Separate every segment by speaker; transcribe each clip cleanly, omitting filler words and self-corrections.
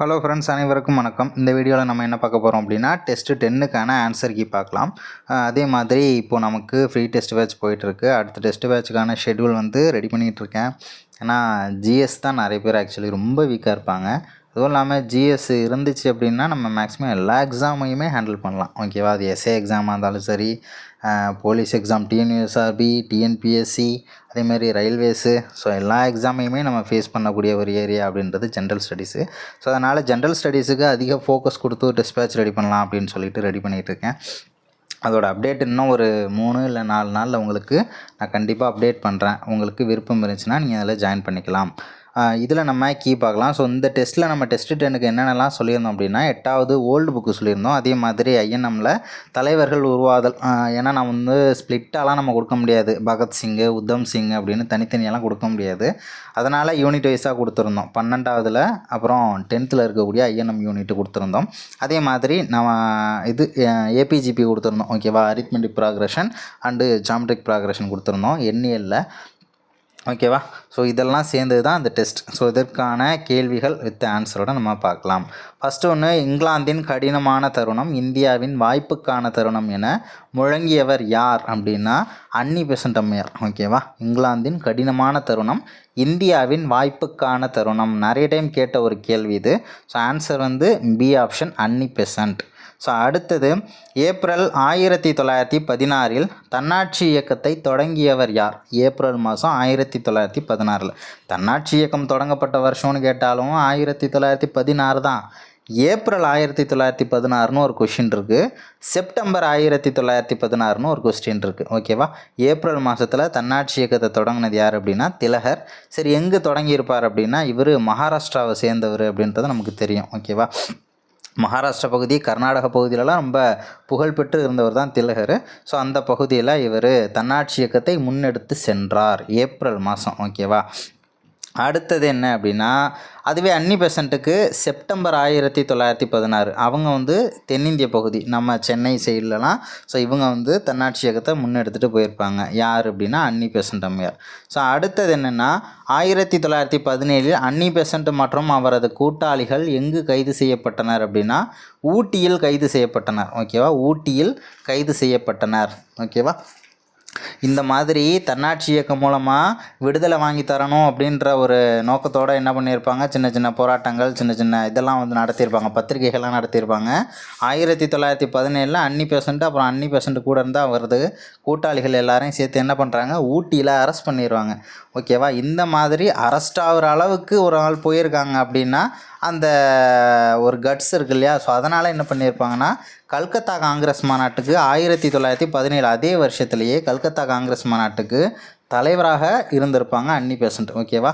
Speaker 1: Hello friends, அனைவருக்கும் வணக்கம். இந்த வீடியோவில் நம்ம என்ன பார்க்க போகிறோம் அப்படின்னா, டெஸ்ட்டு 10க்கான ஆன்சர் கீ பார்க்கலாம். அதே மாதிரி இப்போது நமக்கு ஃப்ரீ டெஸ்ட் பேட்ச் போயிட்டுருக்கு. அடுத்த டெஸ்ட் பேட்சுக்கான ஷெட்யூல் வந்து ரெடி பண்ணிகிட்ருக்கேன். ஏன்னா ஜிஎஸ் தான் நிறைய பேர் ஆக்சுவலி ரொம்ப வீக்காக இருப்பாங்க. அதுவும் இல்லாமல் ஜிஎஸ் இருந்துச்சு அப்படின்னா நம்ம மேக்ஸிமம் எல்லா எக்ஸாமையுமே ஹேண்டில் பண்ணலாம். ஓகேவா? அது எஸ்ஏ எக்ஸாமாக இருந்தாலும் சரி, போலீஸ் எக்ஸாம், டிஎன்யூஎஸ்ஆர்பி, டிஎன்பிஎஸ்சி, அதேமாதிரி ரயில்வேஸு, ஸோ எல்லா எக்ஸாமையுமே நம்ம ஃபேஸ் பண்ணக்கூடிய ஒரு ஏரியா அப்படின்றது ஜென்ரல் ஸ்டடீஸு. ஸோ அதனால் ஜென்ரல் ஸ்டடீஸுக்கு அதிக ஃபோக்கஸ் கொடுத்து டெஸ்ட் பேட்ச் ரெடி பண்ணலாம் அப்படின்னு சொல்லிட்டு ரெடி பண்ணிகிட்ருக்கேன். அதோட அப்டேட் இன்னும் ஒரு 3 இல்லை 4 நாளில் உங்களுக்கு நான் கண்டிப்பாக அப்டேட் பண்ணுறேன். உங்களுக்கு விருப்பம் இருந்துச்சுன்னா நீங்கள் அதில் ஜாயின் பண்ணிக்கலாம். இதில் நம்ம கீ பார்க்கலாம். ஸோ இந்த டெஸ்ட்டில் நம்ம டெஸ்ட்டு 10க்கு என்னென்னலாம் சொல்லியிருந்தோம் அப்படின்னா, 8வது ஓல்டு புக்கு சொல்லியிருந்தோம். அதே மாதிரி ஐஎன்எம்மில் தலைவர்கள் உருவாதல், ஏன்னா நான் வந்து ஸ்ப்ளிட்டாலாம் நம்ம கொடுக்க முடியாது. பகத்சிங்கு, உத்தம் சிங் அப்படின்னு தனித்தனியெல்லாம் கொடுக்க முடியாது. அதனால் யூனிட் வைஸாக கொடுத்துருந்தோம். 12வதில் அப்புறம் 10த்தில் இருக்கக்கூடிய ஐஎன்எம் யூனிட் கொடுத்துருந்தோம். அதே மாதிரி நம்ம இது ஏபிஜிபி கொடுத்துருந்தோம். ஓகேவா? Arithmetic progression and geometric progression கொடுத்துருந்தோம் எண்ணியலில். ஓகேவா? ஸோ இதெல்லாம் சேர்ந்தது தான் இந்த டெஸ்ட். ஸோ இதற்கான கேள்விகள் வித் ஆன்சரோடு நம்ம பார்க்கலாம். ஃபஸ்ட்டு ஒன்று, இங்கிலாந்தின் கடினமான தருணம் இந்தியாவின் வாய்ப்புக்கான தருணம் என முழங்கியவர் யார் அப்படின்னா அன்னி பெசன்ட் அம்மையார். ஓகேவா? இங்கிலாந்தின் கடினமான தருணம் இந்தியாவின் வாய்ப்புக்கான தருணம் நிறைய டைம் கேட்ட ஒரு கேள்வி இது. ஸோ ஆன்சர் வந்து பி ஆப்ஷன், அன்னி பெசன்ட். ஸோ அடுத்தது, ஏப்ரல் 1916 தன்னாட்சி இயக்கத்தை தொடங்கியவர் யார்? ஏப்ரல் மாதம் 1916. தன்னாட்சி இயக்கம் தொடங்கப்பட்ட வருஷம்னு கேட்டாலும் 1916 தான். ஏப்ரல் 1916ன்னு ஒரு கொஷின் இருக்குது. செப்டம்பர் 1916ன்னு ஒரு கொஸ்டின் இருக்குது. ஓகேவா? ஏப்ரல் மாதத்தில் தன்னாட்சி இயக்கத்தை தொடங்கினது யார் அப்படின்னா திலகர். சரி, எங்கே தொடங்கியிருப்பார் அப்படின்னா இவர் மகாராஷ்டிராவை சேர்ந்தவர் அப்படின்றது நமக்கு தெரியும். ஓகேவா? மகாராஷ்டிரா பகுதி, கர்நாடக பகுதியிலலாம் ரொம்ப புகழ்பெற்று இருந்தவர் தான் திலகர். ஸோ அந்த பகுதியில் இவர் தன்னாட்சி இயக்கத்தை முன்னெடுத்து சென்றார் ஏப்ரல் மாதம். ஓகேவா? அடுத்தது என்ன அப்படின்னா, அதுவே அன்னி பெசண்ட்டுக்கு செப்டம்பர் 1916. அவங்க வந்து தென்னிந்திய பகுதி, நம்ம சென்னை சைட்லலாம். ஸோ இவங்க வந்து தன்னாட்சி இயக்கத்தை முன்னெடுத்துகிட்டு போயிருப்பாங்க. யார் அப்படின்னா அன்னி பெசன்ட் அம்மையார். ஸோ அடுத்தது என்னென்னா, 1917 அன்னி பெசன்ட் மற்றும் அவரது கூட்டாளிகள் எங்கு கைது செய்யப்பட்டனர் அப்படின்னா ஊட்டியில் கைது செய்யப்பட்டனர். ஓகேவா? ஊட்டியில் கைது செய்யப்பட்டனர். ஓகேவா? இந்த மாதிரி தன்னாட்சி இயக்கம் மூலமாக விடுதலை வாங்கி தரணும் அப்படின்ற ஒரு நோக்கத்தோடு என்ன பண்ணியிருப்பாங்க, சின்ன சின்ன போராட்டங்கள், சின்ன சின்ன இதெல்லாம் வந்து நடத்தியிருப்பாங்க, பத்திரிகைகள்லாம் நடத்தியிருப்பாங்க. 1917 அன்னி பெசன்ட், அப்புறம் அன்னி பெசன்ட் கூட இருந்தால் அவரது கூட்டாளிகள் எல்லாரையும் சேர்த்து என்ன பண்ணுறாங்க, ஊட்டியில் அரெஸ்ட் பண்ணிடுவாங்க. ஓகேவா? இந்த மாதிரி அரெஸ்ட் ஆகிற அளவுக்கு ஒரு ஆள் போயிருக்காங்க அப்படின்னா அந்த ஒரு கட்ஸ் இருக்கு இல்லையா? ஸோ அதனால் என்ன பண்ணியிருப்பாங்கன்னா, கல்கத்தா காங்கிரஸ் மாநாட்டுக்கு 1917 அதே வருஷத்துலேயே கல்கத்தா காங்கிரஸ் மாநாட்டுக்கு தலைவராக இருந்திருப்பாங்க அன்னி பெசன்ட். ஓகேவா?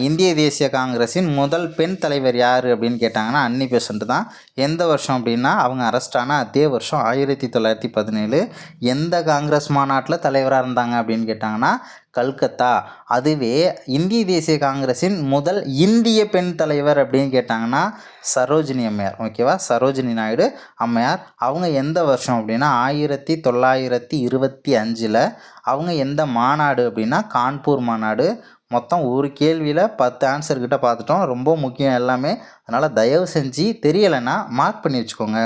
Speaker 1: இந்திய தேசிய காங்கிரஸின் முதல் பெண் தலைவர் யார் அப்படின்னு கேட்டாங்கன்னா அன்னி பெசன்ட் தான். எந்த வருஷம் அப்படின்னா அவங்க அரெஸ்டான அதே வருஷம் 1917. எந்த காங்கிரஸ் மாநாட்டில் தலைவராக இருந்தாங்க அப்படின்னு கேட்டாங்கன்னா கல்கத்தா. அதுவே இந்திய தேசிய காங்கிரஸின் முதல் இந்திய பெண் தலைவர் அப்படின்னு கேட்டாங்கன்னா சரோஜினி அம்மையார். ஓகேவா? சரோஜினி நாயுடு அம்மையார். அவங்க எந்த வருஷம் அப்படின்னா 1925. அவங்க எந்த மாநாடு அப்படின்னா கான்பூர் மாநாடு. மொத்தம் ஒரு கேள்வியில் 10 ஆன்சர்கிட்ட பார்த்துட்டோம். ரொம்ப முக்கியம் எல்லாமே. அதனால் தயவு செஞ்சு தெரியலைன்னா மார்க் பண்ணி வச்சுக்கோங்க.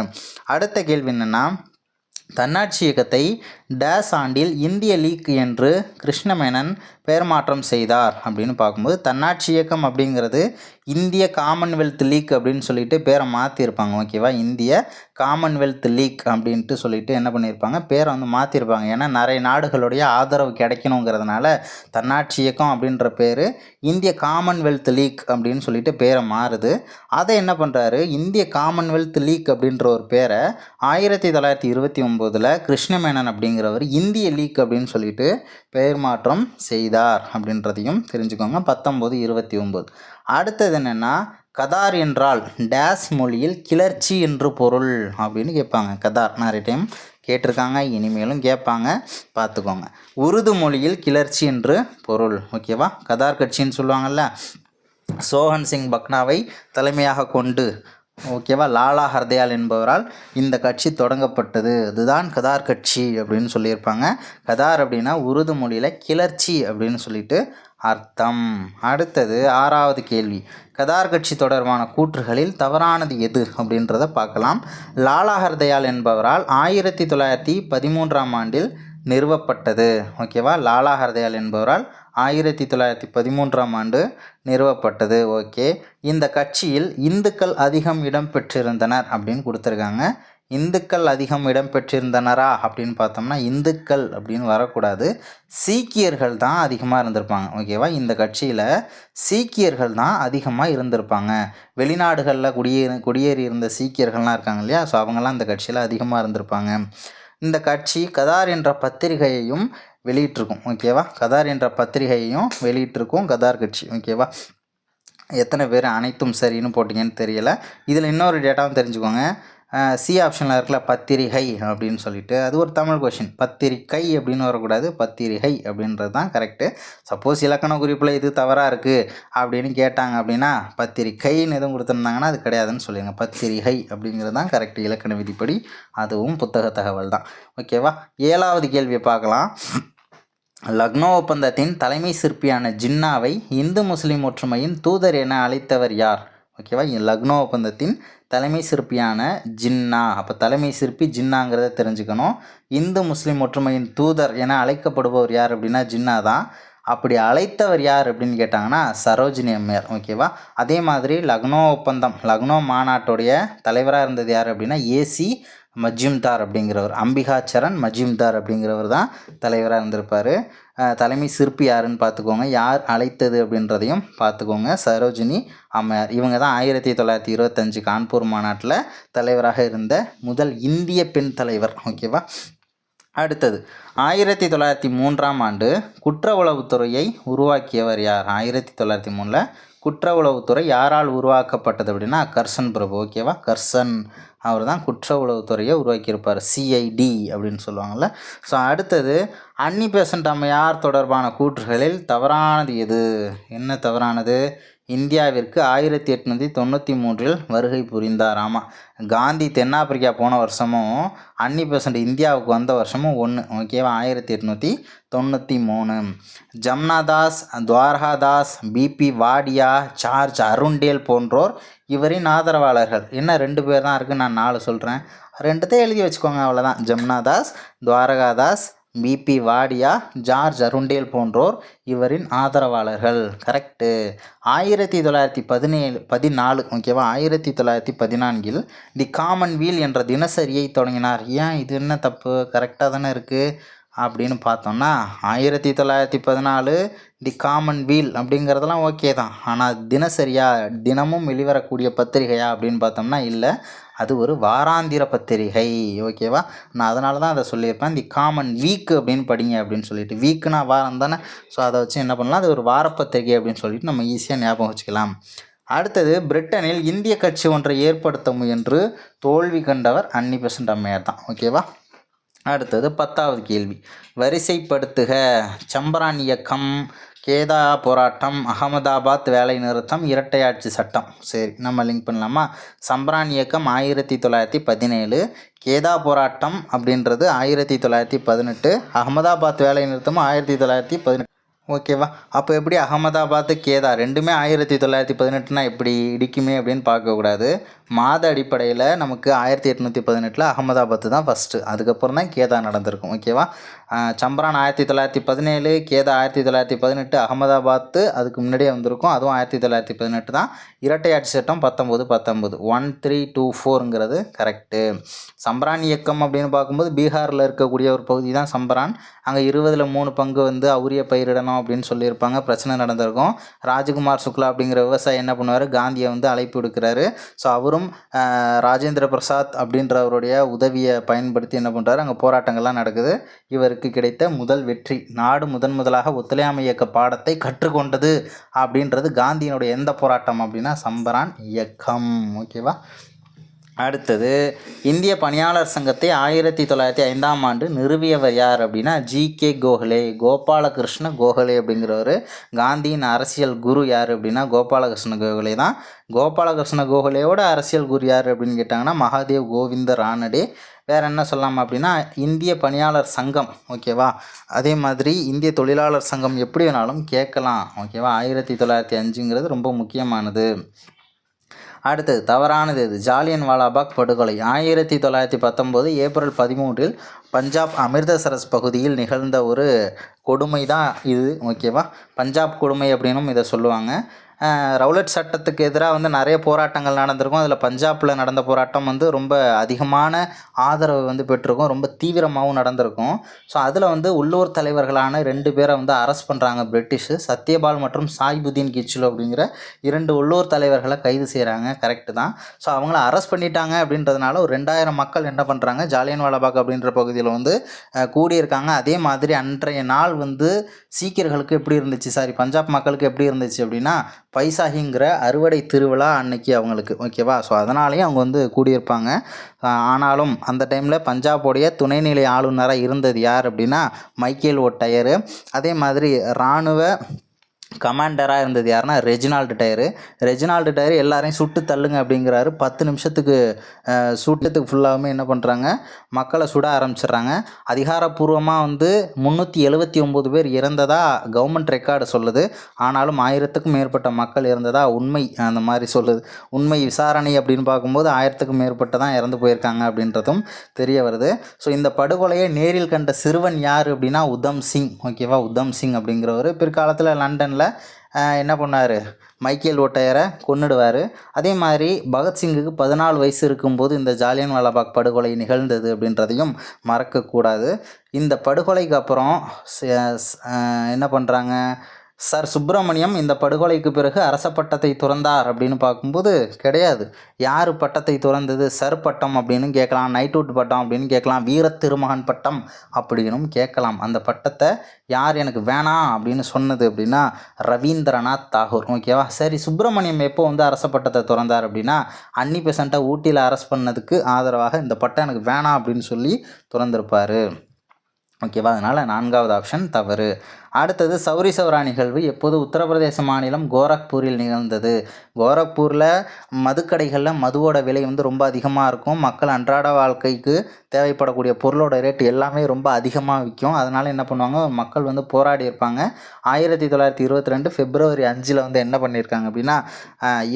Speaker 1: அடுத்த கேள்வி என்னென்னா, தன்னாட்சி இயக்கத்தை டேஸ் ஆண்டில் இந்திய லீக் என்று கிருஷ்ணமேனன் பெயர் மாற்றம் செய்தார் அப்படின்னு பார்க்கும்போது, தன்னாட்சி இயக்கம் அப்படிங்கிறது இந்திய காமன்வெல்த் லீக் அப்படின்னு சொல்லிட்டு பேரை மாற்றிருப்பாங்க. ஓகேவா? இந்திய காமன்வெல்த் லீக் அப்படின்ட்டு சொல்லிட்டு என்ன பண்ணியிருப்பாங்க, பேரை வந்து மாற்றிருப்பாங்க. ஏன்னா நிறைய நாடுகளுடைய ஆதரவு கிடைக்கணுங்கிறதுனால தன்னாட்சி இயக்கம் அப்படின்ற பேர் இந்திய காமன்வெல்த் லீக் அப்படின்னு சொல்லிட்டு பேரை மாறுது. அதை என்ன பண்ணுறாரு, இந்திய காமன்வெல்த் லீக் அப்படின்ற ஒரு பேரை 1929 கிருஷ்ணமேனன் அப்படிங்கிறவர் இந்திய லீக் அப்படின்னு சொல்லிட்டு பெயர் மாற்றம் செய்தார் அப்படின்றதையும் தெரிஞ்சுக்கோங்க. 1929. அடுத்தது என்னென்னா, கதார் என்றால் டேஸ் மொழியில் கிளர்ச்சி என்று பொருள் அப்படின்னு கேட்பாங்க. கதார் நிறைய டைம் கேட்டிருக்காங்க, இனிமேலும் கேட்பாங்க, பார்த்துக்கோங்க. உருது மொழியில் கிளர்ச்சி என்று பொருள். ஓகேவா? கதார் கட்சின்னு சொல்லுவாங்கள்ல, சோஹன் சிங் பக்னாவை தலைமையாக கொண்டு, ஓகேவா, லாலா ஹர்தயால் என்பவரால் இந்த கட்சி தொடங்கப்பட்டது. இதுதான் கதார் கட்சி அப்படின்னு சொல்லியிருப்பாங்க. கதார் அப்படின்னா உருது மொழியில் கிளர்ச்சி அப்படின்னு சொல்லிட்டு அர்த்தம். அடுத்தது 6வது கேள்வி. கதார் கட்சி தொடர்பான கூற்றுகளில் தவறானது எது அப்படின்றத பார்க்கலாம். லாலா ஹர்தயால் என்பவரால் 1913ஆம் ஆண்டில் நிறுவப்பட்டது. ஓகேவா, லாலா ஹர்தயால் என்பவரால் 1913ஆம் ஆண்டு நிறுவப்பட்டது. ஓகே, இந்த கட்சியில் இந்துக்கள் அதிகம் இடம்பெற்றிருந்தனர் அப்படின்னு கொடுத்துருக்காங்க. இந்துக்கள் அதிகம் இடம்பெற்றிருந்தனரா அப்படின்னு பார்த்தோம்னா இந்துக்கள் அப்படின்னு வரக்கூடாது, சீக்கியர்கள் தான் அதிகமாக இருந்திருப்பாங்க. ஓகேவா, இந்த கட்சியில் சீக்கியர்கள் தான் அதிகமாக இருந்திருப்பாங்க. வெளிநாடுகளில் குடியேறி இருந்த சீக்கியர்கள்லாம் இருக்காங்க இல்லையா, ஸோ அவங்கெல்லாம் இந்த கட்சியில் அதிகமாக இருந்திருப்பாங்க. இந்த கட்சி கதார் என்ற பத்திரிகையையும் வெளியிட்டிருக்கும். ஓகேவா, கதார் என்ற பத்திரிகையையும் வெளியிட்டிருக்கும் கதார் கட்சி. ஓகேவா, எத்தனை பேர் அனைத்தும் சரின்னு போட்டிங்கன்னு தெரியலை. இதில் இன்னொரு டேட்டாவும் தெரிஞ்சுக்கோங்க. சி ஆப்ஷனில் இருக்கல பத்திரிகை அப்படின்னு சொல்லிட்டு, அது ஒரு தமிழ் கொஷின். பத்திரிகை அப்படின்னு வரக்கூடாது, பத்திரிகை அப்படின்றது தான் கரெக்டு. சப்போஸ் இலக்கண குறிப்பில் இது தவறாக இருக்குது அப்படின்னு கேட்டாங்க அப்படின்னா பத்திரிகைன்னு எதுவும் கொடுத்துருந்தாங்கன்னா அது கிடையாதுன்னு சொல்லுங்க. பத்திரிகை அப்படிங்கிறது தான் கரெக்டு இலக்கண விதிப்படி, அதுவும் புத்தக தகவல் தான். ஓகேவா, 7வது கேள்வியை பார்க்கலாம். லக்னோ ஒப்பந்தத்தின் தலைமை சிற்பியான ஜின்னாவை இந்து முஸ்லீம் ஒற்றுமையின் தூதர் என அழைத்தவர் யார்? ஓகேவா, லக்னோ ஒப்பந்தத்தின் தலைமை சிற்பியான ஜின்னா, அப்போ தலைமை சிற்பி ஜின்னாங்கிறத தெரிஞ்சுக்கணும். இந்து முஸ்லீம் ஒற்றுமையின் தூதர் என அழைக்கப்படுபவர் யார் அப்படின்னா ஜின்னா தான். அப்படி அழைத்தவர் யார் அப்படின்னு கேட்டாங்கன்னா சரோஜினி அம்மையார். ஓகேவா, அதே மாதிரி லக்னோ ஒப்பந்தம், லக்னோ மாநாட்டுடைய தலைவராக இருந்தது யார் அப்படின்னா ஏசி மஜும்தார் அப்படிங்கிறவர், அம்பிகாச்சரண் மஜும்தார் அப்படிங்கிறவர் தான் தலைவராக இருந்திருப்பார். தலைமை சிற்பி யாருன்னு பார்த்துக்கோங்க, யார் அழைத்தது அப்படின்றதையும் பார்த்துக்கோங்க, சரோஜினி அம்மையார். இவங்க தான் 1925 கான்பூர் மாநாட்டில் தலைவராக இருந்த முதல் இந்திய பெண் தலைவர். ஓகேவா, அடுத்தது 1903ஆம் ஆண்டு குற்ற உளவுத்துறையை உருவாக்கியவர் யார்? 1903 குற்ற உளவுத்துறை யாரால் உருவாக்கப்பட்டது அப்படின்னா கர்சன் பிரபு. ஓகேவா, கர்சன் அவர் தான் குற்ற உளவுத்துறையை உருவாக்கியிருப்பார், சிஐடி அப்படின்னு சொல்லுவாங்கள்ல. ஸோ அடுத்தது அன்னி பெசன்ட் அம்மையார் தொடர்பான கூற்றுகளில் தவறானது எது? என்ன தவறானது? இந்தியாவிற்கு 1893 வருகை புரிந்தார். ஆமாம், காந்தி தென்னாப்பிரிக்கா போன வருஷமும் அன்னி பெசன்ட் இந்தியாவுக்கு வந்த வருஷமும் ஒன்று. ஓகேவா, 1893. ஜம்னாதாஸ், Dwarkadas, BP Wadia, charge Arundale போன்றோர் இவரின் ஆதரவாளர்கள். என்ன 2 பேர் தான் இருக்குது, நான் 4 சொல்கிறேன், 2த்தை எழுதி வச்சுக்கோங்க, அவ்வளோதான். ஜம்னாதாஸ், Dwarkadas, BP Wadia, George Arundale போன்றோர் இவரின் ஆதரவாளர்கள். கரெக்டு. 1914. ஓகேவா, 1914 தி காமன்வீல் என்ற தினசரியை தொடங்கினார். ஏன் இது என்ன தப்பு? கரெக்டாக தானே இருக்குது அப்படின்னு பார்த்தோம்னா 1914 தி காமன்வீல் அப்படிங்கிறதெல்லாம் ஓகே தான். ஆனால் தினசரியா, தினமும் வெளிவரக்கூடிய பத்திரிகையா அப்படின்னு பார்த்தோம்னா இல்லை, அது ஒரு வாராந்திர பத்திரிகை. ஓகேவா, நான் அதனால தான் அதை சொல்லியிருப்பேன். தி காமன் வீக் அப்படின்னு படிங்க அப்படின்னு சொல்லிட்டு, வீக்குனா வாரம் தானே, ஸோ அதை வச்சு என்ன பண்ணலாம், அது ஒரு வாரப்பத்திரிகை அப்படின்னு சொல்லிட்டு நம்ம ஈஸியாக ஞாபகம் வச்சுக்கலாம். அடுத்தது பிரிட்டனில் இந்திய கட்சி ஒன்றை ஏற்படுத்த முயன்று தோல்வி கண்டவர் அன்னி பெசன்ட் அம்மையார் தான். ஓகேவா, அடுத்தது 10வது கேள்வி. வரிசைப்படுத்துக. சம்பரான் இயக்கம், கேதா போராட்டம், அகமதாபாத் வேலை நிறுத்தம், இரட்டையாட்சி சட்டம். சரி, நம்ம லிங்க் பண்ணலாமா? சம்பரான் இயக்கம் 1917, கேதா போராட்டம் அப்படின்றது 1918, அகமதாபாத் வேலை நிறுத்தமும் 1918. ஓகேவா, அப்போ எப்படி அகமதாபாத் கேதா ரெண்டுமே 1918னா எப்படி இடிக்குமே அப்படின்னு பார்க்கக்கூடாது. மாத அடிப்படையில் நமக்கு 1818 அகமதாபாத் தான் ஃபஸ்ட்டு, அதுக்கப்புறம் தான் கேதா நடந்திருக்கும். ஓகேவா, சம்பரான் 1917, கேதா 1918, அகமதாபாத் அதுக்கு முன்னாடியே வந்திருக்கும், அதுவும் 1918 தான். இரட்டையாட்சி சட்டம் 1919, 1324ங்கிறது கரெக்டு. சம்பரான் இயக்கம் அப்படின்னு பார்க்கும்போது பீகாரில் இருக்கக்கூடிய ஒரு பகுதி தான் சம்பரான். அங்கே 20ல் 3 பங்கு வந்து உரிய பயிரிடணும் அப்படின்னு சொல்லியிருப்பாங்க, பிரச்சனை நடந்திருக்கும். ராஜகுமார் சுக்லா அப்படிங்கிற விவசாயி என்ன பண்ணுவார், காந்தியை வந்து அழைப்பு விடுக்கிறாரு. ஸோ அவரும் ராஜேந்திர பிரசாத் அப்படின்றவருடைய உதவியை பயன்படுத்தி என்ன பண்ணுறாரு, அங்கே போராட்டங்கள்லாம் நடக்குது. இவருக்கு கிடைத்த முதல் வெற்றி, நாடு முதலாக ஒத்துழையாமை இயக்க பாடத்தை கற்றுக்கொண்டது அப்படின்றது காந்தியினுடைய எந்த போராட்டம் அப்படின்னா சம்பரான் இயக்கம். ஓகேவா, அடுத்தது இந்திய பணியாளர் சங்கத்தை 1905ஆம் ஆண்டு நிறுவியவர் யார் அப்படின்னா ஜி.கே. கோகலே, கோபாலகிருஷ்ண கோகலே அப்படிங்கிறவர். காந்தியின் அரசியல் குரு யார் அப்படின்னா கோபாலகிருஷ்ண கோகலே தான். கோபாலகிருஷ்ண கோகலேயோட அரசியல் குரு யார் அப்படின்னு கேட்டாங்கன்னா மகாதேவ் கோவிந்த ரானடே. வேறு என்ன சொல்லலாம் அப்படின்னா இந்திய பணியாளர் சங்கம், ஓகேவா. அதே மாதிரி இந்திய தொழிலாளர் சங்கம் எப்படி வேணாலும் கேட்கலாம், ஓகேவா. 1905ங்கிறது ரொம்ப முக்கியமானது. அடுத்தது தவறானது எது? ஜாலியன் வாலாபாக் படுகொலை 1919 ஏப்ரல் 13 பஞ்சாப் அமிர்தசரஸ் பகுதியில் நிகழ்ந்த ஒரு கொடுமை தான் இது, ஓகேவா. பஞ்சாப் கொடுமை அப்படின்னும் இதை சொல்லுவாங்க. ரவுலட் சட்டத்துக்கு எதிராக வந்து நிறைய போராட்டங்கள் நடந்திருக்கும். அதில் பஞ்சாபில் நடந்த போராட்டம் வந்து ரொம்ப அதிகமான ஆதரவு வந்து பெற்றிருக்கும், ரொம்ப தீவிரமாகவும் நடந்திருக்கும். ஸோ அதில் வந்து உள்ளூர் தலைவர்களான 2 பேரை வந்து அரெஸ்ட் பண்ணுறாங்க பிரிட்டிஷு. சத்யபால் மற்றும் சாய்புதீன் கிச்சுலு அப்படிங்கிற 2 உள்ளூர் தலைவர்களை கைது செய்கிறாங்க, கரெக்டு தான். ஸோ அவங்கள அரெஸ்ட் பண்ணிட்டாங்க அப்படின்றதுனால ஒரு 2000 மக்கள் என்ன பண்ணுறாங்க, ஜாலியன் வாலாபாக் அப்படின்ற பகுதியில் வந்து கூடியிருக்காங்க. அதே மாதிரி அன்றைய நாள் வந்து சீக்கியர்களுக்கு எப்படி இருந்துச்சு, பஞ்சாப் மக்களுக்கு எப்படி இருந்துச்சு அப்படின்னா பைசாகிங்கிற அறுவடை திருவிழா அன்னைக்கு அவங்களுக்கு, ஓகேவா. ஸோ அதனாலேயும் அவங்க வந்து கூடியிருப்பாங்க. ஆனாலும் அந்த டைமில் பஞ்சாபோடைய துணைநிலை ஆளுநராக இருந்தது யார் அப்படின்னா மைக்கேல் ஒட்டையர். அதே மாதிரி இராணுவ கமாண்டராக இருந்தது யாருன்னா ரெஜினால்டு டயரு எல்லாரையும் சுட்டு தள்ளுங்க அப்படிங்கிறாரு. 10 நிமிஷத்துக்கு சுட்டத்துக்கு ஃபுல்லாகவுமே என்ன பண்ணுறாங்க, மக்களை சுட ஆரம்பிச்சிடுறாங்க. அதிகாரப்பூர்வமாக வந்து 379 பேர் இறந்ததாக கவர்மெண்ட் ரெக்கார்டு சொல்லுது. ஆனாலும் 1000க்கும் மேற்பட்ட மக்கள் இறந்ததாக உண்மை அந்த மாதிரி சொல்லுது. உண்மை விசாரணை அப்படின்னு பார்க்கும்போது 1000க்கும் மேற்பட்ட தான் இறந்து போயிருக்காங்க அப்படின்றதும் தெரிய வருது. ஸோ இந்த படுகொலையை நேரில் கண்ட சிறுவன் யார் அப்படின்னா உதம் சிங், ஓகேவா. உதம் சிங் அப்படிங்கிறவர் பிற்காலத்தில் லண்டனில் என்ன பண்ணார், மைக்கேல் ஒட்டையரை கொன்னுடுவார். அதே மாதிரி பகத்சிங்குக்கு 14 வயசு இருக்கும்போது இந்த ஜாலியன் வாலாபாக் படுகொலை நிகழ்ந்தது அப்படின்றதையும் மறக்கக்கூடாது. இந்த படுகொலைக்கு அப்புறம் என்ன பண்ணுறாங்க, சார் சுப்பிரமணியம் இந்த படுகொலைக்கு பிறகு அரச பட்டத்தை துறந்தார் அப்படின்னு பார்க்கும்போது கிடையாது. யார் பட்டத்தை துறந்தது? சர் பட்டம் அப்படின்னு கேட்கலாம், நைட்வுட் பட்டம் அப்படின்னு கேட்கலாம், வீர திருமகன் பட்டம் அப்படின்னும் கேட்கலாம். அந்த பட்டத்தை யார் எனக்கு வேணாம் அப்படின்னு சொன்னது அப்படின்னா ரவீந்திரநாத் தாகூர், ஓகேவா. சரி, சுப்பிரமணியம் எப்போ வந்து அரச பட்டத்தை துறந்தார் அப்படின்னா அன்னி பெசண்ட்டை ஊட்டியில் அரெஸ்ட் பண்ணதுக்கு ஆதரவாக இந்த பட்டம் எனக்கு வேணாம் அப்படின்னு சொல்லி துறந்திருப்பார், ஓகேவா. அதனால் 4வது ஆப்ஷன் தவறு. அடுத்தது சௌரி சௌரா நிகழ்வு எப்போது உத்தரப்பிரதேச மாநிலம் கோரக்பூரில் நிகழ்ந்தது? கோரக்பூரில் மதுக்கடைகளில் மதுவோட விலை வந்து ரொம்ப அதிகமாக இருக்கும். மக்கள் அன்றாட வாழ்க்கைக்கு தேவைப்படக்கூடிய பொருளோட ரேட் எல்லாமே ரொம்ப அதிகமாக விற்கும். அதனால் என்ன பண்ணுவாங்க, மக்கள் வந்து போராடி இருப்பாங்க. 1922 பிப்ரவரி 5 வந்து என்ன பண்ணியிருக்காங்க அப்படின்னா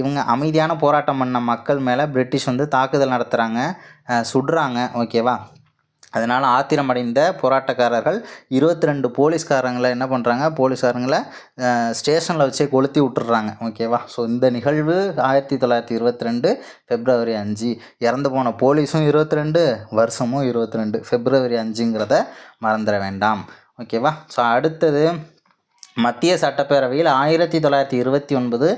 Speaker 1: இவங்க அமைதியான போராட்டம் பண்ண மக்கள் மேலே பிரிட்டிஷ் வந்து தாக்குதல் நடத்துகிறாங்க, சுடுறாங்க, ஓகேவா. அதனால் ஆத்திரமடைந்த போராட்டக்காரர்கள் 22 போலீஸ்காரங்களை என்ன பண்ணுறாங்க, போலீஸ்காரங்களை ஸ்டேஷனில் வச்சே கொளுத்தி விட்டுறாங்க, ஓகேவா. ஸோ இந்த நிகழ்வு 1922 பிப்ரவரி 5. இறந்து போன போலீஸும் 22, வருஷமும் 22, பிப்ரவரி 5ங்கிறத மறந்துட வேண்டாம், ஓகேவா. ஸோ அடுத்தது மத்திய சட்டப்பேரவையில் 1929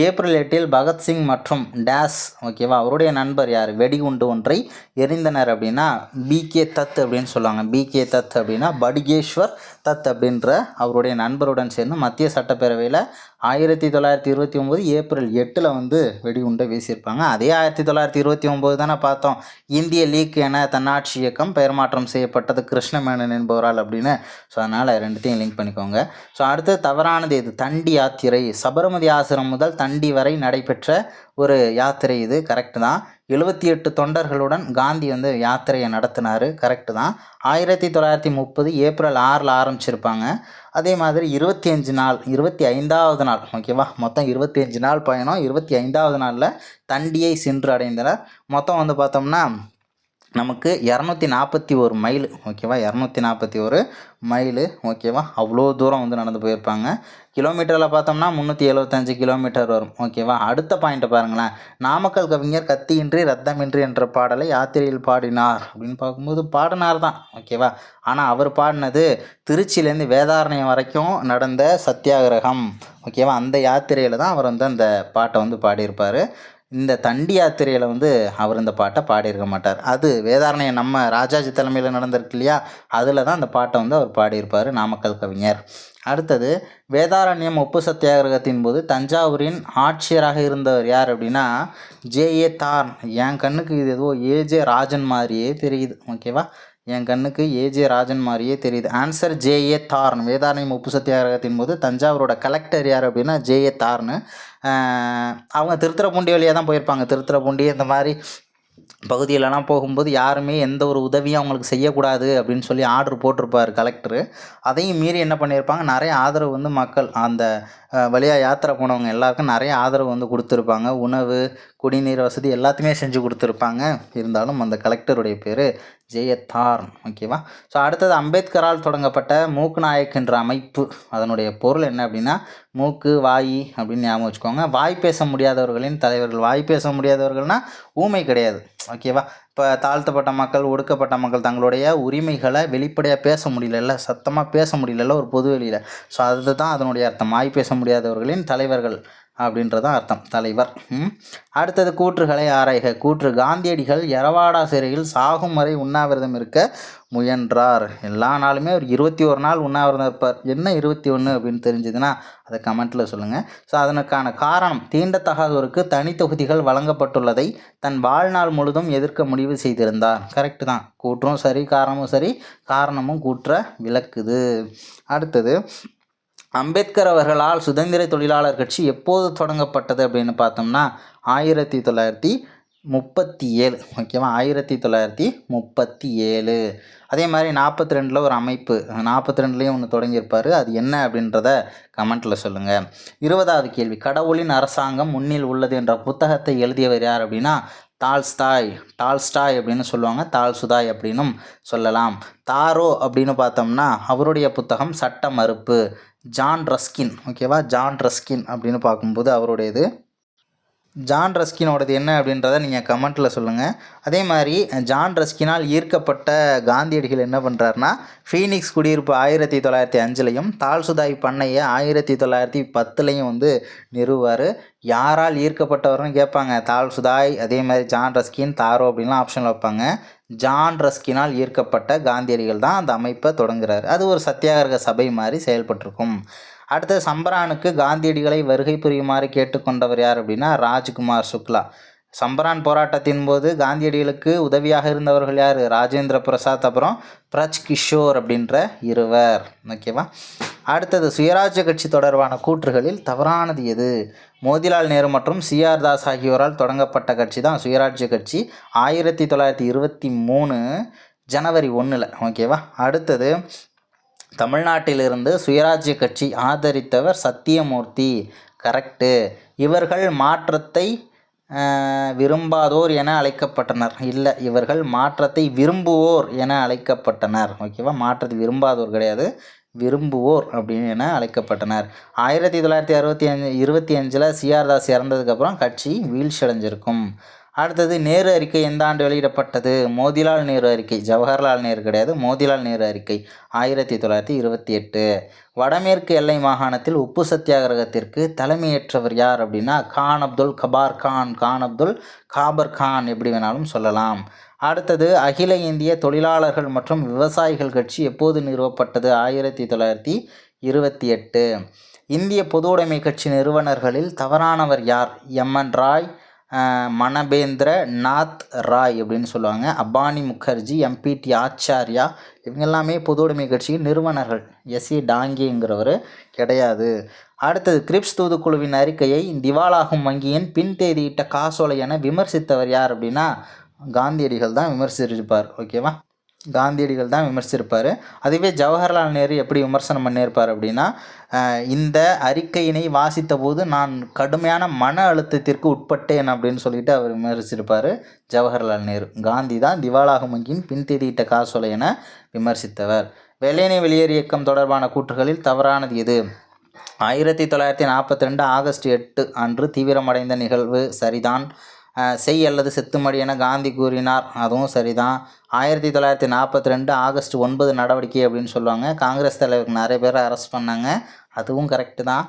Speaker 1: ஏப்ரல் 8 பகத்சிங் மற்றும் டேஸ், ஓகேவா, அவருடைய நண்பர் யார் வெடிகுண்டு ஒன்றை எரிந்தனர் அப்படின்னா பிகே தத் அப்படின்னு சொல்லுவாங்க. பிகே தத் அப்படின்னா படுகேஸ்வர் தத் அப்படின்ற அவருடைய நண்பருடன் சேர்ந்து மத்திய சட்டப்பேரவையில் 1929 ஏப்ரல் 8 வந்து வெடிகுண்டை வீசியிருப்பாங்க. அதே 1929 தானே பார்த்தோம் இந்திய லீக் என தன்னாட்சி இயக்கம் பெயர் மாற்றம் செய்யப்பட்டது கிருஷ்ணமேனன் என்பவரால் அப்படின்னு. ஸோ அதனால் 2த்தையும் லிங்க் பண்ணிக்கோங்க. ஸோ அடுத்து தவறானது இது? தண்டி யாத்திரை சபர்மதி ஆசிரம் முதல் தண்டி வரை நடைபெற்ற ஒரு யாத்திரை, இது கரெக்டு தான். 78 தொண்டர்களுடன் காந்தி வந்து யாத்திரையை நடத்தினார், கரெக்டு தான். 1930 ஏப்ரல் 6 ஆரம்பிச்சிருப்பாங்க. அதே மாதிரி 25 நாள் 25வது நாள், ஓகேவா. மொத்தம் 25 நாள் பயணம், 25வது நாளில் தண்டியை சென்று அடைந்தனர். மொத்தம் வந்து பார்த்தோம்னா நமக்கு 241 மைல், ஓகேவா. 241 மைலு, ஓகேவா. அவ்வளோ தூரம் வந்து நடந்து போயிருப்பாங்க. கிலோமீட்டரில் பார்த்தோம்னா 375 கிலோமீட்டர் வரும், ஓகேவா. அடுத்த பாயிண்ட்டை பாருங்களேன். நாமக்கல் கவிஞர் கத்தியின்றி ரத்தமின்றி என்ற பாடலை யாத்திரையில் பாடினார் அப்படின்னு பார்க்கும்போது பாடினார் தான், ஓகேவா. ஆனால் அவர் பாடினது திருச்சியிலேருந்து வேதாரண்யம் வரைக்கும் நடந்த சத்தியாகிரகம், ஓகேவா. அந்த யாத்திரையில் தான் அவர் வந்து அந்த பாட்டை வந்து பாடியிருப்பார். இந்த தண்டி யாத்திரையில் வந்து அவர் இந்த பாட்டை பாடியிருக்க மாட்டார். அது வேதாரண்யம் நம்ம ராஜாஜி தலைமையில் நடந்திருக்கு இல்லையா, அதில் தான் அந்த பாட்டை வந்து அவர் பாடியிருப்பார், நாமக்கல் கவிஞர். அடுத்தது வேதாரண்யம் உப்பு சத்தியாகிரகத்தின் போது தஞ்சாவூரின் ஆட்சியராக இருந்தவர் யார் அப்படின்னா ஜே.ஏ. தார்ன். என் கண்ணுக்கு இது ஏதோ ஏஜே ராஜன் மாதிரியே தெரியுது, ஓகேவா. என் கண்ணுக்கு ஏஜே ராஜன் மாதிரியே தெரியுது. ஆன்சர் ஜே.ஏ. தார்ன். வேதாரண்யம் உப்பு சத்தியாகிரகத்தின் போது தஞ்சாவூரோட கலெக்டர் யார் அப்படின்னா ஜே.ஏ. தார்னு. அவங்க திருத்துறைப்பூண்டி வழியாக தான் போயிருப்பாங்க. திருத்துறைப்பூண்டி இந்த மாதிரி பகுதியிலலாம் போகும்போது யாருமே எந்த ஒரு உதவியும் அவங்களுக்கு செய்யக்கூடாது அப்படின்னு சொல்லி ஆர்டர் போட்டிருப்பார் கலெக்டரு. அதையும் மீறி என்ன பண்ணியிருப்பாங்க, நிறைய ஆதரவு வந்து மக்கள் அந்த வழியாக யாத்திரை போனவங்க எல்லாருக்கும் நிறைய ஆதரவு வந்து கொடுத்துருப்பாங்க. உணவு, குடிநீர் வசதி எல்லாத்தையுமே செஞ்சு கொடுத்துருப்பாங்க. இருந்தாலும் அந்த கலெக்டருடைய பேர் ஜெயத்தார்ன். ஓகேவா? ஸோ அடுத்தது அம்பேத்கரால் தொடங்கப்பட்ட மூக்கு நாயக் என்ற அமைப்பு. அதனுடைய பொருள் என்ன அப்படின்னா, மூக்கு, வாய் அப்படின்னு ஞாபகம் வச்சுக்கோங்க. வாய் பேச முடியாதவர்களின் தலைவர்கள். வாய் பேச முடியாதவர்கள்னால் ஊமை கிடையாது. ஓகேவா? இப்போ தாழ்த்தப்பட்ட மக்கள், ஒடுக்கப்பட்ட மக்கள் தங்களுடைய உரிமைகளை வெளிப்படையாக பேச முடியலல்ல, சத்தமாக பேச முடியலல்ல ஒரு பொது வெளியில். ஸோ அதுதான் அதனுடைய அர்த்தம். வாய் பேச முடியாதவர்களின் தலைவர்கள் அப்படின்றதான் அர்த்தம், தலைவர். அடுத்தது கூற்றுகளை ஆராய்க. கூற்று: காந்தியடிகள் எரவாடா சிறையில் சாகும் வரை உண்ணாவிரதம் இருக்க முயன்றார். எல்லா நாளுமே ஒரு 21 நாள் உண்ணாவிரதம் இருப்பார். என்ன 21 அப்படின்னு தெரிஞ்சதுன்னா அதை கமெண்ட்டில் சொல்லுங்கள். ஸோ அதனுக்கான காரணம், தீண்டத்தகாதோருக்கு தனி தொகுதிகள் வழங்கப்பட்டுள்ளதை தன் வாழ்நாள் முழுதும் எதிர்க்க முடிவு செய்திருந்தார். கரெக்டு தான். கூற்றும் சரி, காரணமும் சரி. காரணமும் கூற்ற விளக்குது. அடுத்தது, அம்பேத்கர் அவர்களால் சுதந்திர தொழிலாளர் கட்சி எப்போது தொடங்கப்பட்டது அப்படின்னு பார்த்தோம்னா 1937. ஓகேவா? 1937. அதே மாதிரி 42 ஒரு அமைப்பு, 42லேயும் ஒன்று தொடங்கியிருப்பார். அது என்ன அப்படின்றத கமெண்ட்டில் சொல்லுங்கள். 20வது கேள்வி, கடவுளின் அரசாங்கம் முன்னில் உள்ளது என்ற புத்தகத்தை எழுதியவர் யார் அப்படின்னா டால்ஸ்டாய் அப்படின்னு சொல்லுவாங்க. தால்சுதாய் அப்படின்னும் சொல்லலாம். தாரோ அப்படின்னு பார்த்தோம்னா அவருடைய புத்தகம் சட்ட மறுப்பு. John Ruskin. ஓகேவா? ஜான் ரஸ்கின் அப்படின்னு பார்க்கும்போது அவருடையது. ஜான் ரஸ்கினோடது என்ன அப்படின்றத நீங்கள் கமெண்ட்டில் சொல்லுங்கள். அதே மாதிரி ஜான் ரஸ்கினால் ஈர்க்கப்பட்ட காந்தியடிகள் என்ன பண்ணுறாருனா, ஃபீனிக்ஸ் குடியிருப்பு 1905லையும் தால்சுதாய் பண்ணையை 1910லையும் வந்து நிறுவுவார். யாரால் ஈர்க்கப்பட்டவர்னு கேட்பாங்க. தால்சுதாய், அதே மாதிரி ஜான் ரஸ்கின், தாரோ அப்படின்லாம் ஆப்ஷனில் வைப்பாங்க. ஜான் ரஸ்கினால் ஈர்க்கப்பட்ட காந்தியடிகள் தான் அந்த அமைப்பை தொடங்குறாரு. அது ஒரு சத்தியாகிரக சபை மாதிரி செயல்பட்டிருக்கும். அடுத்தது, சம்பரானுக்கு காந்தியடிகளை வருகை புரியுமாறு கேட்டுக்கொண்டவர் யார் அப்படின்னா ராஜ்குமார் சுக்லா. சம்பரான் போராட்டத்தின் போது காந்தியடிகளுக்கு உதவியாக இருந்தவர்கள் யார்? ராஜேந்திர பிரசாத், அப்புறம் பிரஜ் கிஷோர் அப்படின்ற இருவர். ஓகேவா? அடுத்தது, சுயராஜ்ய கட்சி தொடர்பான கூற்றுகளில் தவறானது எது? மோதிலால் நேரு மற்றும் சிஆர் தாஸ் ஆகியோரால் தொடங்கப்பட்ட கட்சி தான் சுயராஜ்ய கட்சி. 1923 ஜனவரி 1. ஓகேவா? அடுத்தது, தமிழ்நாட்டிலிருந்து சுயராஜ்ய கட்சி ஆதரித்தவர் சத்தியமூர்த்தி. கரெக்டு. இவர்கள் மாற்றத்தை விரும்பாதோர் என அழைக்கப்பட்டனர். இல்லை, இவர்கள் மாற்றத்தை விரும்புவோர் என அழைக்கப்பட்டனர். ஓகேவா? மாற்றத்தை விரும்பாதோர் கிடையாது, விரும்புவோர் அப்படின்னு என அழைக்கப்பட்டனர். 1925 சிஆர் தாஸ் இறந்ததுக்கப்புறம் கட்சி வீழ்ச்சி அடைஞ்சிருக்கும். அடுத்தது, நேரு அறிக்கை எந்த ஆண்டு வெளியிடப்பட்டது? மோதிலால் நேரு அறிக்கை. ஜவஹர்லால் நேரு கிடையாது, மோதிலால் நேரு அறிக்கை 1928. வடமேற்கு எல்லை மாகாணத்தில் உப்பு சத்தியாகிரகத்திற்கு தலைமையேற்றவர் யார் அப்படின்னா கான் அப்துல் காபர் கான் எப்படி வேணாலும் சொல்லலாம். அடுத்தது, அகில இந்திய தொழிலாளர்கள் மற்றும் விவசாயிகள் கட்சி எப்போது நிறுவப்பட்டது? 1928. இந்திய பொதுவுடைமை கட்சி நிறுவனர்களில் தவறானவர் யார்? எம்என் ராய், மணபேந்திர நாத் ராய் அப்படின்னு சொல்லுவாங்க. அபானி முகர்ஜி, எம்பிடி ஆச்சாரியா, இவங்க எல்லாமே பொதுவுடைமை கட்சியின் நிறுவனர்கள். எஸ்ஏ டாங்கேங்கிறவர் கிடையாது. அடுத்தது, கிரிப்ஸ் தூதுக்குழுவின் அறிக்கையை திவாலாகும் வங்கியின் பின் தேதியிட்ட காசோலை என விமர்சித்தவர் யார் அப்படின்னா காந்தியடிகள் தான் விமர்சிச்சிருப்பார். ஓகேவா? காந்தியடிகள் தான் விமர்சிச்சிருப்பார். அதுவே ஜவஹர்லால் நேரு எப்படி விமர்சனம் பண்ணியிருப்பார் அப்படின்னா, இந்த அறிக்கையினை வாசித்த போது நான் கடுமையான மன அழுத்தத்திற்கு உட்பட்டேன் அப்படின்னு சொல்லிட்டு அவர் விமர்சிச்சிருப்பார் ஜவஹர்லால் நேரு. காந்தி தான் திவாலாகும் வங்கியின் பின்தேதியிட்ட காசோலை என விமர்சித்தவர். வெள்ளையனே வெளியேறு இயக்கம் தொடர்பான கூற்றுகளில் தவறானது எது? 1942 ஆகஸ்ட் 8 அன்று தீவிரமடைந்த நிகழ்வு சரிதான். செய் அல்லது செத்துமடி என காந்தி கூறினார், அதுவும் சரிதான். 1942 ஆகஸ்ட் 9 நடவடிக்கை அப்படின்னு சொல்லுவாங்க. காங்கிரஸ் தலைவருக்கு நிறைய பேரை அரெஸ்ட் பண்ணாங்க, அதுவும் கரெக்டு தான்.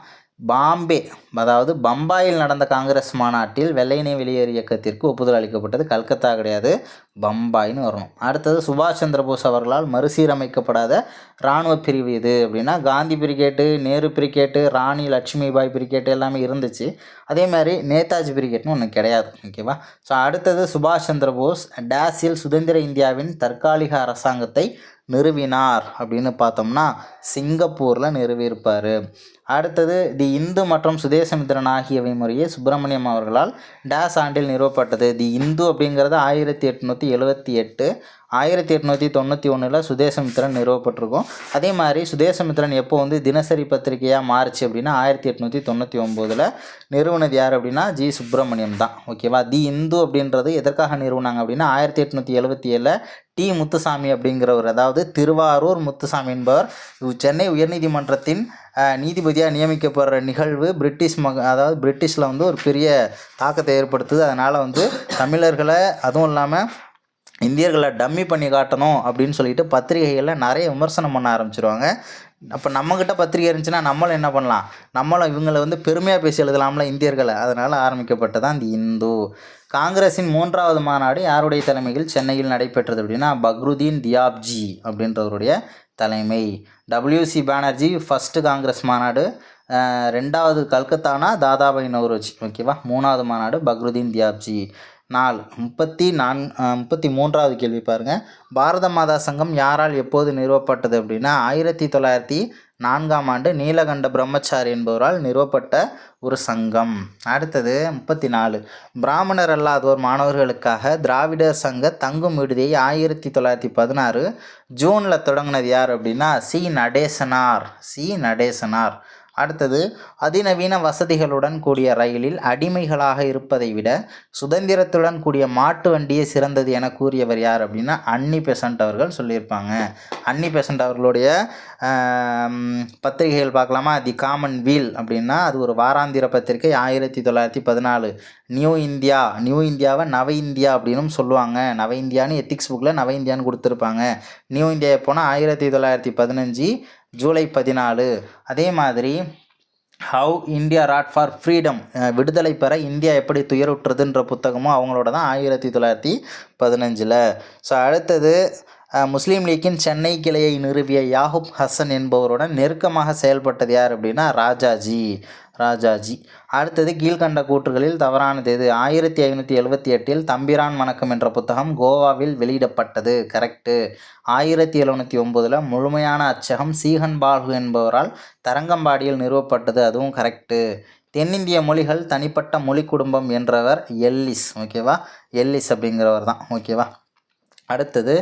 Speaker 1: அதாவது பம்பாயில் நடந்த காங்கிரஸ் மாநாட்டில் வெள்ளையனே வெளியேறு இயக்கத்திற்கு ஒப்புதல் அளிக்கப்பட்டது. கல்கத்தா கிடையாது, பம்பாயின்னு வரணும். அடுத்தது, சுபாஷ் சந்திரபோஸ் அவர்களால் மறுசீரமைக்கப்படாத இராணுவ பிரிவு இது அப்படின்னா காந்தி பிரிகேட்டு, நேரு பிரிகேட்டு, ராணி லட்சுமிபாய் பிரிகேட்டு எல்லாமே இருந்துச்சு. அதே மாதிரி நேதாஜி பிரிகேட்னு ஒன்று கிடையாது. ஓகேவா? ஸோ அடுத்தது, சுபாஷ் சந்திரபோஸ் டேஸில் சுதந்திர இந்தியாவின் தற்காலிக அரசாங்கத்தை நிறுவினார் அப்படின்னு பார்த்தோம்னா சிங்கப்பூரில் நிறுவியிருப்பார். அடுத்தது தி இந்து மற்றும் சுதேசமித்திரன் ஆகியவை முறையே சுப்பிரமணியம் அவர்களால் டேஸ் ஆண்டில் நிறுவப்பட்டது. தி இந்து அப்படிங்கிறது 1878, 1891 சுதேசமித்திரன் நிறுவப்பட்டிருக்கும். அதே மாதிரி சுதேசமித்திரன் எப்போ வந்து தினசரி பத்திரிகையாக மாறுச்சு அப்படின்னா 1899 நிறுவனது யார் அப்படின்னா ஜி சுப்பிரமணியம் தான். ஓகேவா. தி இந்து அப்படின்றது எதற்காக நிறுவனாங்க அப்படின்னா 1877 டி முத்துசாமி அப்படிங்கிறவர், அதாவது திருவாரூர் முத்துசாமி என்பவர் சென்னை உயர்நீதிமன்றத்தின் நீதிபதியாக நியமிக்கப்படுற நிகழ்வு அதாவது பிரிட்டிஷில் வந்து ஒரு பெரிய தாக்கத்தை ஏற்படுத்துது. அதனால் வந்து தமிழர்களை அதுவும் இல்லாமல் இந்தியர்களை டம்மி பண்ணி காட்டணும் அப்படின்னு சொல்லிட்டு பத்திரிகைகளில் நிறைய விமர்சனம் பண்ண ஆரம்பிச்சிருவாங்க. அப்போ நம்மக்கிட்ட பத்திரிகை இருந்துச்சுன்னா நம்மளும் என்ன பண்ணலாம், நம்மளும் இவங்களை வந்து பெருமையாக பேசி எழுதலாம்ல இந்தியர்களை. அதனால் ஆரம்பிக்கப்பட்டதான் இந்த இந்து. காங்கிரஸின் 3வது மாநாடு யாருடைய தலைமையில் சென்னையில் நடைபெற்றது அப்படின்னா பக்ருதீன் தியாப்ஜி அப்படின்றவருடைய தலைமை. WC பானர்ஜி ஃபஸ்ட்டு காங்கிரஸ் மாநாடு, 2வது கல்கத்தானா தாதாபாய் நவ்ரோஜி. ஓகேவா. 3வது மாநாடு பக்ருதீன் தியாப்ஜி. 33வது கேள்வி பாருங்கள். பாரத மாதா சங்கம் யாரால் எப்போது நிறுவப்பட்டது அப்படின்னா 1904ஆம் ஆண்டு நீலகண்ட பிரம்மச்சாரி என்பவரால் நிறுவப்பட்ட ஒரு சங்கம். அடுத்தது 34. பிராமணர் அல்லாதோர் மாணவர்களுக்காக திராவிடர் சங்க தங்கும் விடுதியை 1916 ஜூனில் தொடங்கினது யார் அப்படின்னா சி நடேசனார். அடுத்தது அதிநவீன வசதிகளுடன் கூடிய ரயிலில் அடிமைகளாக இருப்பதை விட சுதந்திரத்துடன் கூடிய மாட்டு வண்டியே சிறந்தது என கூறியவர் யார் அப்படின்னா அன்னி பெசன்ட் அவர்கள் சொல்லியிருப்பாங்க. அன்னி பெசன்ட் அவர்களுடைய பத்திரிகைகள் பார்க்கலாமா. தி காமன் வீல் அப்படின்னா அது ஒரு வாராந்திர பத்திரிகை. 1914. நியூ இந்தியாவை நவ இந்தியா அப்படின்னு சொல்லுவாங்க. நவ இந்தியான்னு எத்திக்ஸ் புக்கில் நவ இந்தியான்னு கொடுத்துருப்பாங்க. நியூ இந்தியா எப்போனா 1915 ஜூலை 14. அதே மாதிரி how India road for freedom, விடுதலை பெற இந்தியா எப்படி துயருற்றதுன்ற புத்தகமும் அவங்களோட தான் 1915. ஸோ அடுத்தது முஸ்லீம் லீக்கின் சென்னை கிளையை நிறுவிய யாகூப் ஹசன் என்பவருடன் நெருக்கமாக செயல்பட்டது யார் அப்படின்னா ராஜாஜி. அடுத்தது கீழ்கண்ட கூற்றுகளில் தவறானது எது? 1578 தம்பிரான் வணக்கம் என்ற புத்தகம் கோவாவில் வெளியிடப்பட்டது. கரெக்டு. 1709 முழுமையான அச்சகம் சீகன் பால்கு என்பவரால் தரங்கம்பாடியில் நிறுவப்பட்டது. அதுவும் கரெக்டு. தென்னிந்திய மொழிகள் தனிப்பட்ட மொழி குடும்பம் என்றவர் எல்லிஸ். ஓகேவா. எல்லிஸ் அப்படிங்கிறவர் தான். ஓகேவா. அடுத்தது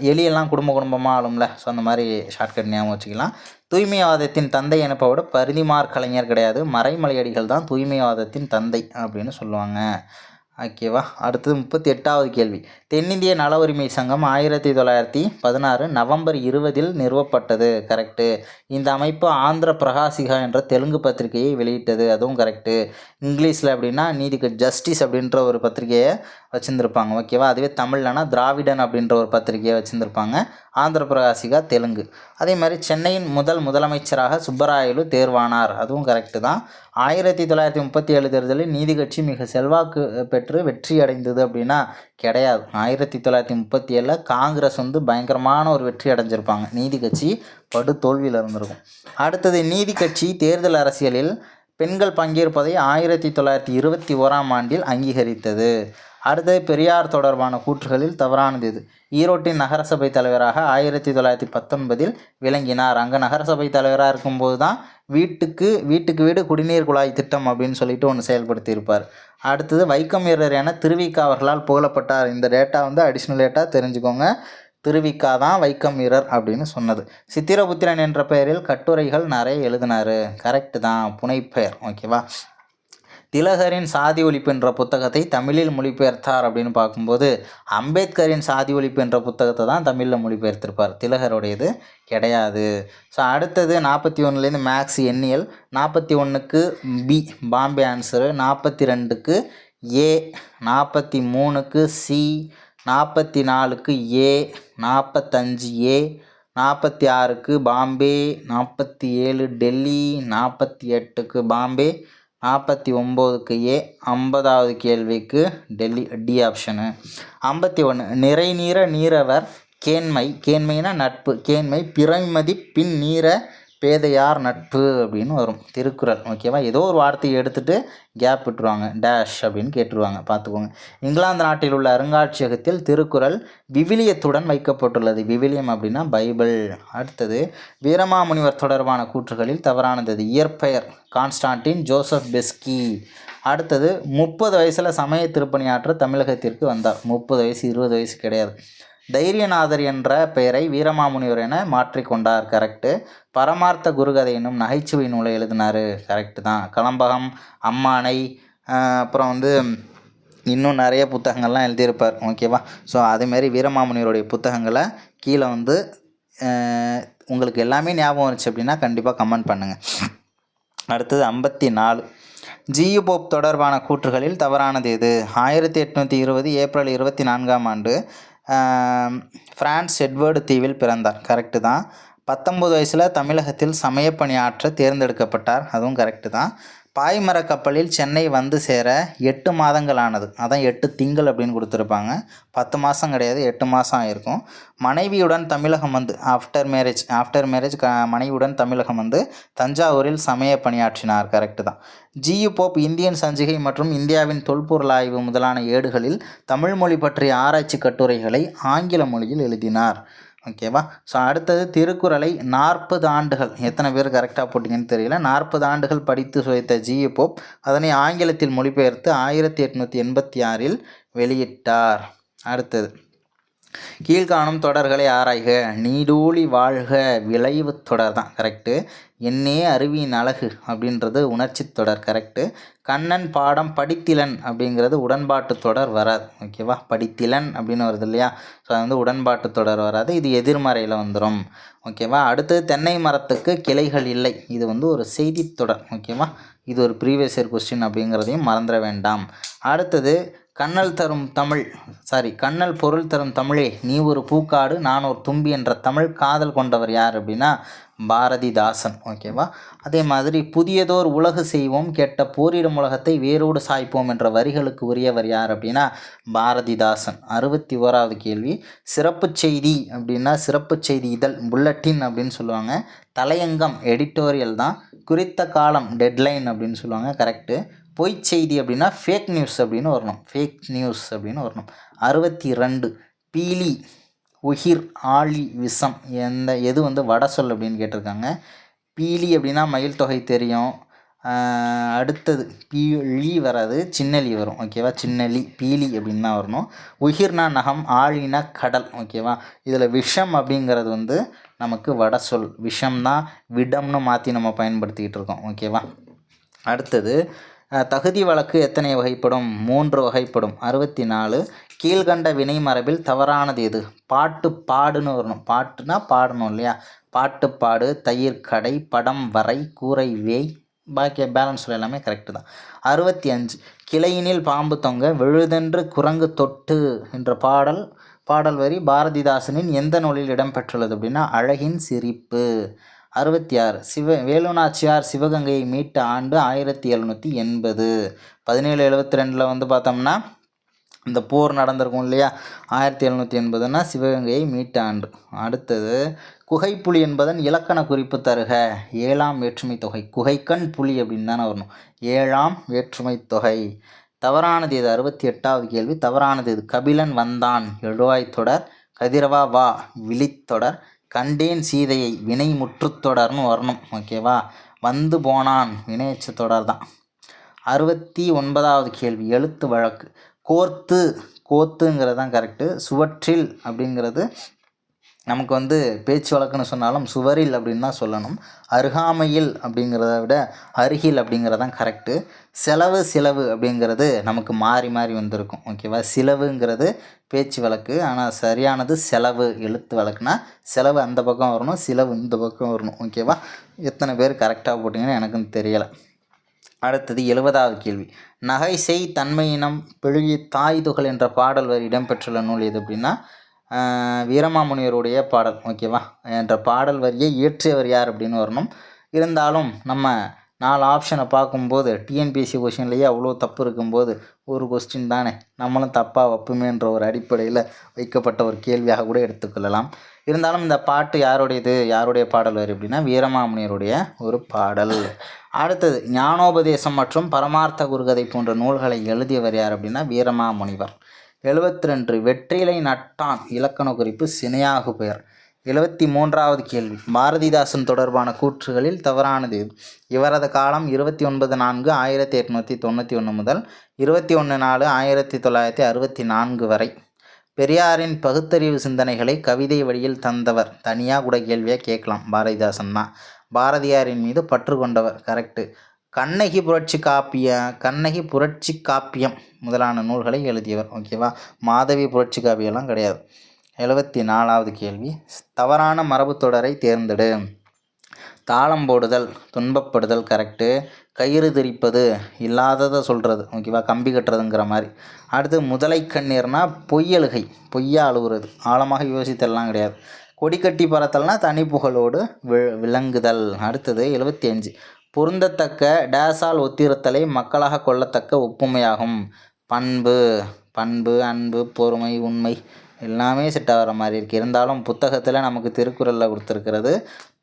Speaker 1: எலியெல்லாம் குடும்பமாக ஆளும்ல. ஸோ அந்த மாதிரி ஷார்ட்கட் ஞாபகம் வச்சுக்கலாம். தூய்மைவாதத்தின் தந்தை எனப்போட பரிதிமார் கலைஞர் கிடையாது, மறைமலையடிகள் தான் தூய்மைவாதத்தின் தந்தை அப்படின்னு சொல்லுவாங்க. ஓகேவா. அடுத்தது 38வது கேள்வி. தென்னிந்திய நல உரிமை சங்கம் 1916 நவம்பர் 20 நிறுவப்பட்டது. கரெக்டு. இந்த அமைப்பு ஆந்திர பிரகாசிகா என்ற தெலுங்கு பத்திரிகையை வெளியிட்டது. அதுவும் கரெக்டு. இங்கிலீஷில் அப்படின்னா நீதிக்கு ஜஸ்டிஸ் அப்படின்ற ஒரு பத்திரிகையை வச்சுருந்துருப்பாங்க. ஓகேவா. அதுவே தமிழ்லனா திராவிடன் அப்படின்ற ஒரு பத்திரிகையை வச்சுருந்துருப்பாங்க. ஆந்திர பிரகாசிகா தெலுங்கு. அதே மாதிரி சென்னையின் முதலமைச்சராக சுப்பராயலு தேர்வானார். அதுவும் கரெக்டு தான். 1937 தேர்தலில் நீதி கட்சி மிக செல்வாக்கு பெற்று வெற்றி அடைந்தது அப்படின்னா கிடையாது. 1937 காங்கிரஸ் வந்து பயங்கரமான ஒரு வெற்றி அடைஞ்சிருப்பாங்க. நீதி கட்சி படு தோல்வியில் இருந்திருக்கும். அடுத்தது நீதி கட்சி தேர்தல் அரசியலில் பெண்கள் பங்கேற்பதை 1921ஆம் ஆண்டில் அங்கீகரித்தது. அடுத்தது பெரியார் தொடர்பான கூற்றுகளில் தவறானது இது? ஈரோட்டின் நகரசபை தலைவராக 1919 விளங்கினார். அங்கே நகரசபை தலைவராக இருக்கும்போது தான் வீட்டுக்கு வீடு குடிநீர் குழாய் திட்டம் அப்படின்னு சொல்லிட்டு ஒன்று செயல்படுத்தியிருப்பார். அடுத்தது வைக்கம் வீரர் என திருவிக்கா அவர்களால் புகழப்பட்டார். இந்த டேட்டா வந்து அடிஷ்னல் டேட்டா தெரிஞ்சுக்கோங்க. திருவிக்கா தான் வைக்கம் வீரர் அப்படின்னு சொன்னது. சித்திரபுத்திரன் என்ற பெயரில் கட்டுரைகள் நிறைய எழுதினார். கரெக்டு தான். புனைப்பெயர். ஓகேவா. திலகரின் சாதி ஒழிப்பு என்ற புத்தகத்தை தமிழில் மொழிபெயர்த்தார் அப்படின்னு பார்க்கும்போது அம்பேத்கரின் சாதி ஒழிப்பு என்ற புத்தகத்தை தான் தமிழில் மொழிபெயர்த்திருப்பார். திலகருடையது கிடையாது. ஸோ அடுத்தது 41 மேக்ஸ் எண்ணியல். 41க்கு பி பாம்பே ஆன்சரு, 42க்கு ஏ, 43க்கு சி, 44க்கு ஏ, 45 ஏ, 46க்கு பாம்பே, 47 டெல்லி, 48க்கு பாம்பே, 49க்கு ஏ, 50வது கேள்விக்கு டெல்லி டி ஆப்ஷனு. 51 நிறைநீர நீரவர் கேண்மை, கேண்மைனா நட்பு, கேண்மை பிறைமதி பின் நீர பேதையார் நட்பு அப்படின்னு வரும் திருக்குறள். ஓகேவா, ஏதோ ஒரு வார்த்தையை எடுத்துகிட்டு கேப் விட்டுருவாங்க, டேஷ் அப்படின்னு கேட்டுருவாங்க, பார்த்துக்கோங்க. இங்கிலாந்து நாட்டில் உள்ள அருங்காட்சியகத்தில் திருக்குறள் விவிலியத்துடன் வைக்கப்பட்டுள்ளது. விவிலியம் அப்படின்னா பைபிள். அடுத்தது வீரமாமுனிவர் தொடர்பான கூற்றுகளில் தவறானது. இயற்பெயர் கான்ஸ்டான்டின் ஜோசப் பெஸ்கி. அடுத்தது 30 வயசில் சமய திருப்பணியாற்ற தமிழகத்திற்கு வந்தார். 30 வயசு 20 வயசு கிடையாது. தைரியநாதர் என்ற பெயரை வீரமாமுனிவர் என மாற்றிக்கொண்டார். கரெக்டு. பரமார்த்த குருகதை என்னும் நகைச்சுவை நூலை எழுதினார். கரெக்டு தான். கலம்பகம், அம்மானை, அப்புறம் இன்னும் நிறைய புத்தகங்கள்லாம் எழுதியிருப்பார். ஓகேவா. ஸோ அதேமாரி வீரமாமுனிவருடைய புத்தகங்களை கீழே உங்களுக்கு எல்லாமே ஞாபகம் வந்துச்சு அப்படின்னா கண்டிப்பாக கமெண்ட் பண்ணுங்கள். அடுத்தது 54. ஜியு போப் தொடர்பான கூற்றுகளில் தவறானது எது? 1820 ஏப்ரல் 24ஆம் ஆண்டு பிரான்ஸ் எட்வர்டு தீவில் பிறந்தார். கரெக்டு தான். 19 வயசில் தமிழகத்தில் சமயப்பணி ஆற்ற தேர்ந்தெடுக்கப்பட்டார். அதுவும் கரெக்டு தான். பாய்மர கப்பலில் சென்னை வந்து சேர 8 மாதங்கள் ஆனது. அதான் 8 திங்கள் அப்படின்னு கொடுத்துருப்பாங்க. 10 மாதம் கிடையாது, 8 மாதம் ஆகிருக்கும். மனைவியுடன் தமிழகம் ஆஃப்டர் மேரேஜ் மனைவியுடன் தமிழகம் தஞ்சாவூரில் சமய பணியாற்றினார். கரெக்டு தான். ஜியு போப் இந்தியன் சஞ்சிகை மற்றும் இந்தியாவின் தொல்பொருள் ஆய்வு முதலான ஏடுகளில் தமிழ் மொழி பற்றிய ஆராய்ச்சி கட்டுரைகளை ஆங்கில மொழியில் எழுதினார். ஓகேவா. ஸோ அடுத்தது திருக்குறளை 40 ஆண்டுகள், எத்தனை பேர் கரெக்டாக போட்டிங்கன்னு தெரியல, 40 ஆண்டுகள் படித்து சுவைத்த ஜியு போப் அதனை ஆங்கிலத்தில் மொழிபெயர்த்து 1886இல் வெளியிட்டார். அடுத்தது கீழ்காணும் தொடர்களை ஆராய்க. நீடூழி வாழ்க விளைவு தொடர் தான் கரெக்டு. என்னே அருவியின் அழகு அப்படின்றது உணர்ச்சி தொடர். கரெக்டு. கண்ணன் பாடம் படித்திலன் அப்படிங்கிறது உடன்பாட்டு தொடர் வராது. ஓகேவா. படித்திலன் அப்படின்னு வருது இல்லையா. ஸோ அது உடன்பாட்டு தொடர் வராது, இது எதிர்மறையில் வந்துடும். ஓகேவா. அடுத்தது தென்னை மரத்துக்கு கிளைகள் இல்லை, இது ஒரு செய்தி தொடர். ஓகேவா. இது ஒரு ப்ரீவியஸ் இயர் கொஸ்டின் அப்படிங்கிறதையும் மறந்துட வேண்டாம். அடுத்தது கண்ணல் பொருள் தரும் தமிழே நீ ஒரு பூக்காடு நான் ஒரு தும்பி என்ற தமிழ் காதல் கொண்டவர் யார் அப்படின்னா பாரதிதாசன். ஓகேவா. அதே மாதிரி புதியதோர் உலகு செய்வோம் கெட்ட போரிடும் உலகத்தை வேரோடு சாய்ப்போம் என்ற வரிகளுக்கு உரியவர் யார் அப்படின்னா பாரதிதாசன். 61வது கேள்வி. சிறப்பு செய்தி அப்படின்னா சிறப்பு செய்தி இதழ் புல்லட்டின் அப்படின்னு சொல்லுவாங்க. தலையங்கம் எடிட்டோரியல் தான். குறித்த காலம் டெட்லைன் அப்படின்னு சொல்லுவாங்க. கரெக்டு. பொய் செய்தி அப்படின்னா ஃபேக் நியூஸ் அப்படின்னு வரணும். 62. பீலி உகிர் ஆழி விஷம் எது வட சொல் அப்படின்னு கேட்டிருக்காங்க. பீலி அப்படின்னா மயில் தொகை தெரியும். அடுத்தது பீலி வராது, சின்னலி வரும். ஓகேவா. சின்னலி பீலி அப்படின்னு தான் வரணும். உகிர்னா நகம், ஆழினா கடல். ஓகேவா. இதில் விஷம் அப்படிங்கிறது நமக்கு வட சொல். விஷம்தான் விடம்னு மாற்றி நம்ம பயன்படுத்திக்கிட்டு இருக்கோம். ஓகேவா. அடுத்தது தகுதி வழக்கு எத்தனை வகைப்படும்? 3 வகைப்படும். 64. கீழ்கண்ட வினை மரபில் தவறானது எது? பாட்டு பாடுன்னு வரணும். பாட்டுனா பாடணும் இல்லையா. பாட்டு பாடு, தயிர் கடை, படம் வரை, கூரை வேய், பாக்கி பேலன்ஸ் எல்லாமே கரெக்டு தான். 65. கிளையினில் பாம்பு தொங்க விழுதென்று குரங்கு தொட்டு என்ற பாடல் வரி பாரதிதாசனின் எந்த நூலில் இடம்பெற்றுள்ளது அப்படின்னா அழகின் சிரிப்பு. 66. வேலுநாச்சியார் சிவகங்கையை மீட்ட ஆண்டு 1780. 1772 பார்த்தோம்னா இந்த போர் நடந்திருக்கும் இல்லையா. 1780னா சிவகங்கையை மீட்ட ஆண்டு. அடுத்தது குகைப்புலி என்பதன் இலக்கண குறிப்பு தருக. 7ஆம் வேற்றுமை தொகை. குகைக்கண் புலி அப்படின்னு தானே வரணும். 7ஆம் வேற்றுமை தொகை. தவறானது இது. 68வது கேள்வி. தவறானது இது. கபிலன் வந்தான் எழுவாய் தொடர். கதிரவா வா விழித்தொடர். கண்டேன் சீதையை வினை முற்றுத்தொடர்னு வரணும். ஓகேவா. வந்து போனான் வினையச்ச தொடர் தான். 69வது கேள்வி. எழுத்து வழக்கு. கோத்துங்கிறது தான் கரெக்டு. சுவற்றில் அப்படிங்கிறது நமக்கு பேச்சு வழக்குன்னு சொன்னாலும் சுவரில் அப்படின்னு தான் சொல்லணும். அருகாமையில் அப்படிங்கிறத விட அருகில் அப்படிங்கிறதான் கரெக்டு. சிலவு அப்படிங்கிறது நமக்கு மாறி மாறி வந்திருக்கும். ஓகேவா. சிலவுங்கிறது பேச்சு வழக்கு, ஆனால் சரியானது செலவு. எழுத்து வழக்குனா செலவு அந்த பக்கம் வரணும், சிலவு இந்த பக்கம் வரணும். ஓகேவா. எத்தனை பேர் கரெக்டாக போட்டிங்கன்னு எனக்கும் தெரியலை. அடுத்தது 70வது கேள்வி. நகை செய் தன்மையினம் பெழுகி தாய் துகள் என்ற பாடல் வரி இடம்பெற்றுள்ள நூல் எது அப்படின்னா வீரமாமுனிவருடைய பாடல். ஓகேவா. என்ற பாடல் வரியை இயற்றியவர் யார் அப்படின்னு வரணும். இருந்தாலும் நம்ம 4 ஆப்ஷனை பார்க்கும்போது டிஎன்பிஎஸ்சி கொஷின்லேயே அவ்வளோ தப்பு இருக்கும்போது ஒரு கொஸ்டின் தானே நம்மளும் தப்பாக வைப்புமேன்ற ஒரு அடிப்படையில் வைக்கப்பட்ட ஒரு கேள்வியாக கூட எடுத்துக்கொள்ளலாம். இருந்தாலும் இந்த பாட்டு யாருடைய பாடல் வரி அப்படின்னா வீரமாமுனிவருடைய ஒரு பாடல். அடுத்தது ஞானோபதேசம் மற்றும் பரமார்த்த குருகதை போன்ற நூல்களை எழுதியவர் யார் அப்படின்னா வீரமாமுனிவர். 72 வெற்றிலை நட்டான் இலக்கண குறிப்பு சினையாகு பெயர். 73வது கேள்வி பாரதிதாசன் தொடர்பான கூற்றுகளில் தவறானது. இவரது காலம் 29/4/1891 முதல் 21/4/1964 வரை. பெரியாரின் பகுத்தறிவு சிந்தனைகளை கவிதை வழியில் தந்தவர். தனியாக கூட கேள்வியாக கேட்கலாம். பாரதிதாசன் தான். பாரதியாரின் மீது பற்று கொண்டவர். கரெக்டு. கண்ணகி புரட்சி காப்பியம் முதலான நூல்களை எழுதியவர். ஓகேவா. மாதவி புரட்சி காப்பியெல்லாம் கிடையாது. 74வது கேள்வி தவறான மரபு தொடரை தேர்ந்தெடு. தாளம் போடுதல், துன்பப்படுதல் கரெக்டு. கயிறு திரிப்பது, இல்லாததை சொல்கிறது. ஓகேவா. கம்பி கட்டுறதுங்கிற மாதிரி. அடுத்து முதலை கண்ணீர்னா பொய்யழுகை, பொய்யா அழுகுறது. ஆழமாக யோசித்தல்லாம் கிடையாது. கொடி கட்டி பறத்தல்னா தனி புகழோடு விளங்குதல். அடுத்தது 75 பொருந்தத்தக்க டேஸால் ஒத்திருத்தலை மக்களாக கொள்ளத்தக்க ஒப்புமையாகும். பண்பு, அன்பு, பொறுமை, உண்மை எல்லாமே செட் ஆகிற மாதிரி இருக்குது. இருந்தாலும் புத்தகத்தில் நமக்கு திருக்குறளில் கொடுத்துருக்கிறது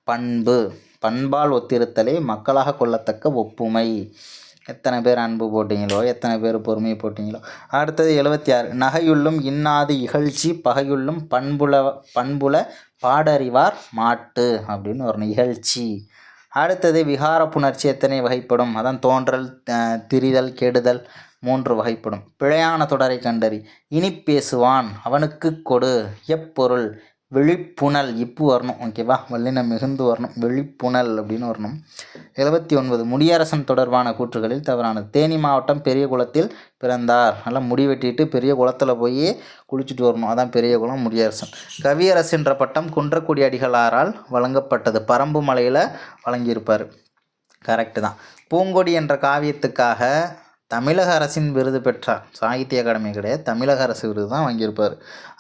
Speaker 1: பண்பு, பண்பால் ஒத்திருத்தலை மக்களாக கொள்ளத்தக்க ஒப்புமை. எத்தனை பேர் அன்பு போட்டிங்களோ, எத்தனை பேர் பொறுமை போட்டிங்களோ. அடுத்தது 76 நகையுள்ளும் இன்னாது இகழ்ச்சி பகையுள்ளும் பண்புல பாடறிவார் மாட்டு அப்படின்னு ஒரு நிகழ்ச்சி. அடுத்தது விகார புணர்ச்சி எத்தனை வகைப்படும். அதான் தோன்றல், திரிதல், கெடுதல் 3 வகைப்படும். பிழையான தொடரை கண்டறி. இனி பேசுவான் அவனுக்கு கொடு. எப்பொருள் விழிப்புணல் இப்பு வரணும். ஓகேவா. வல்லினம் மிகுந்து வரணும். விழிப்புணல் அப்படின்னு வரணும். 79 முடியரசன் தொடர்பான கூற்றுகளில் தவறானது. தேனி மாவட்டம் பெரிய குளத்தில் பிறந்தார். நல்லா முடி வெட்டிட்டு பெரிய குளத்தில் போய் குளிச்சுட்டு வரணும். அதான் பெரிய குளம் முடியரசன். கவியரசு என்ற பட்டம் குன்றக்குடி அடிகளாரால் வழங்கப்பட்டது. பரம்பு மலையில் வழங்கியிருப்பார். கரெக்டு தான். பூங்கொடி என்ற காவியத்துக்காக தமிழக அரசின் விருது பெற்றார். சாகித்ய அகாடமி கிடையாது, தமிழக அரசு விருது தான் வாங்கியிருப்பார்.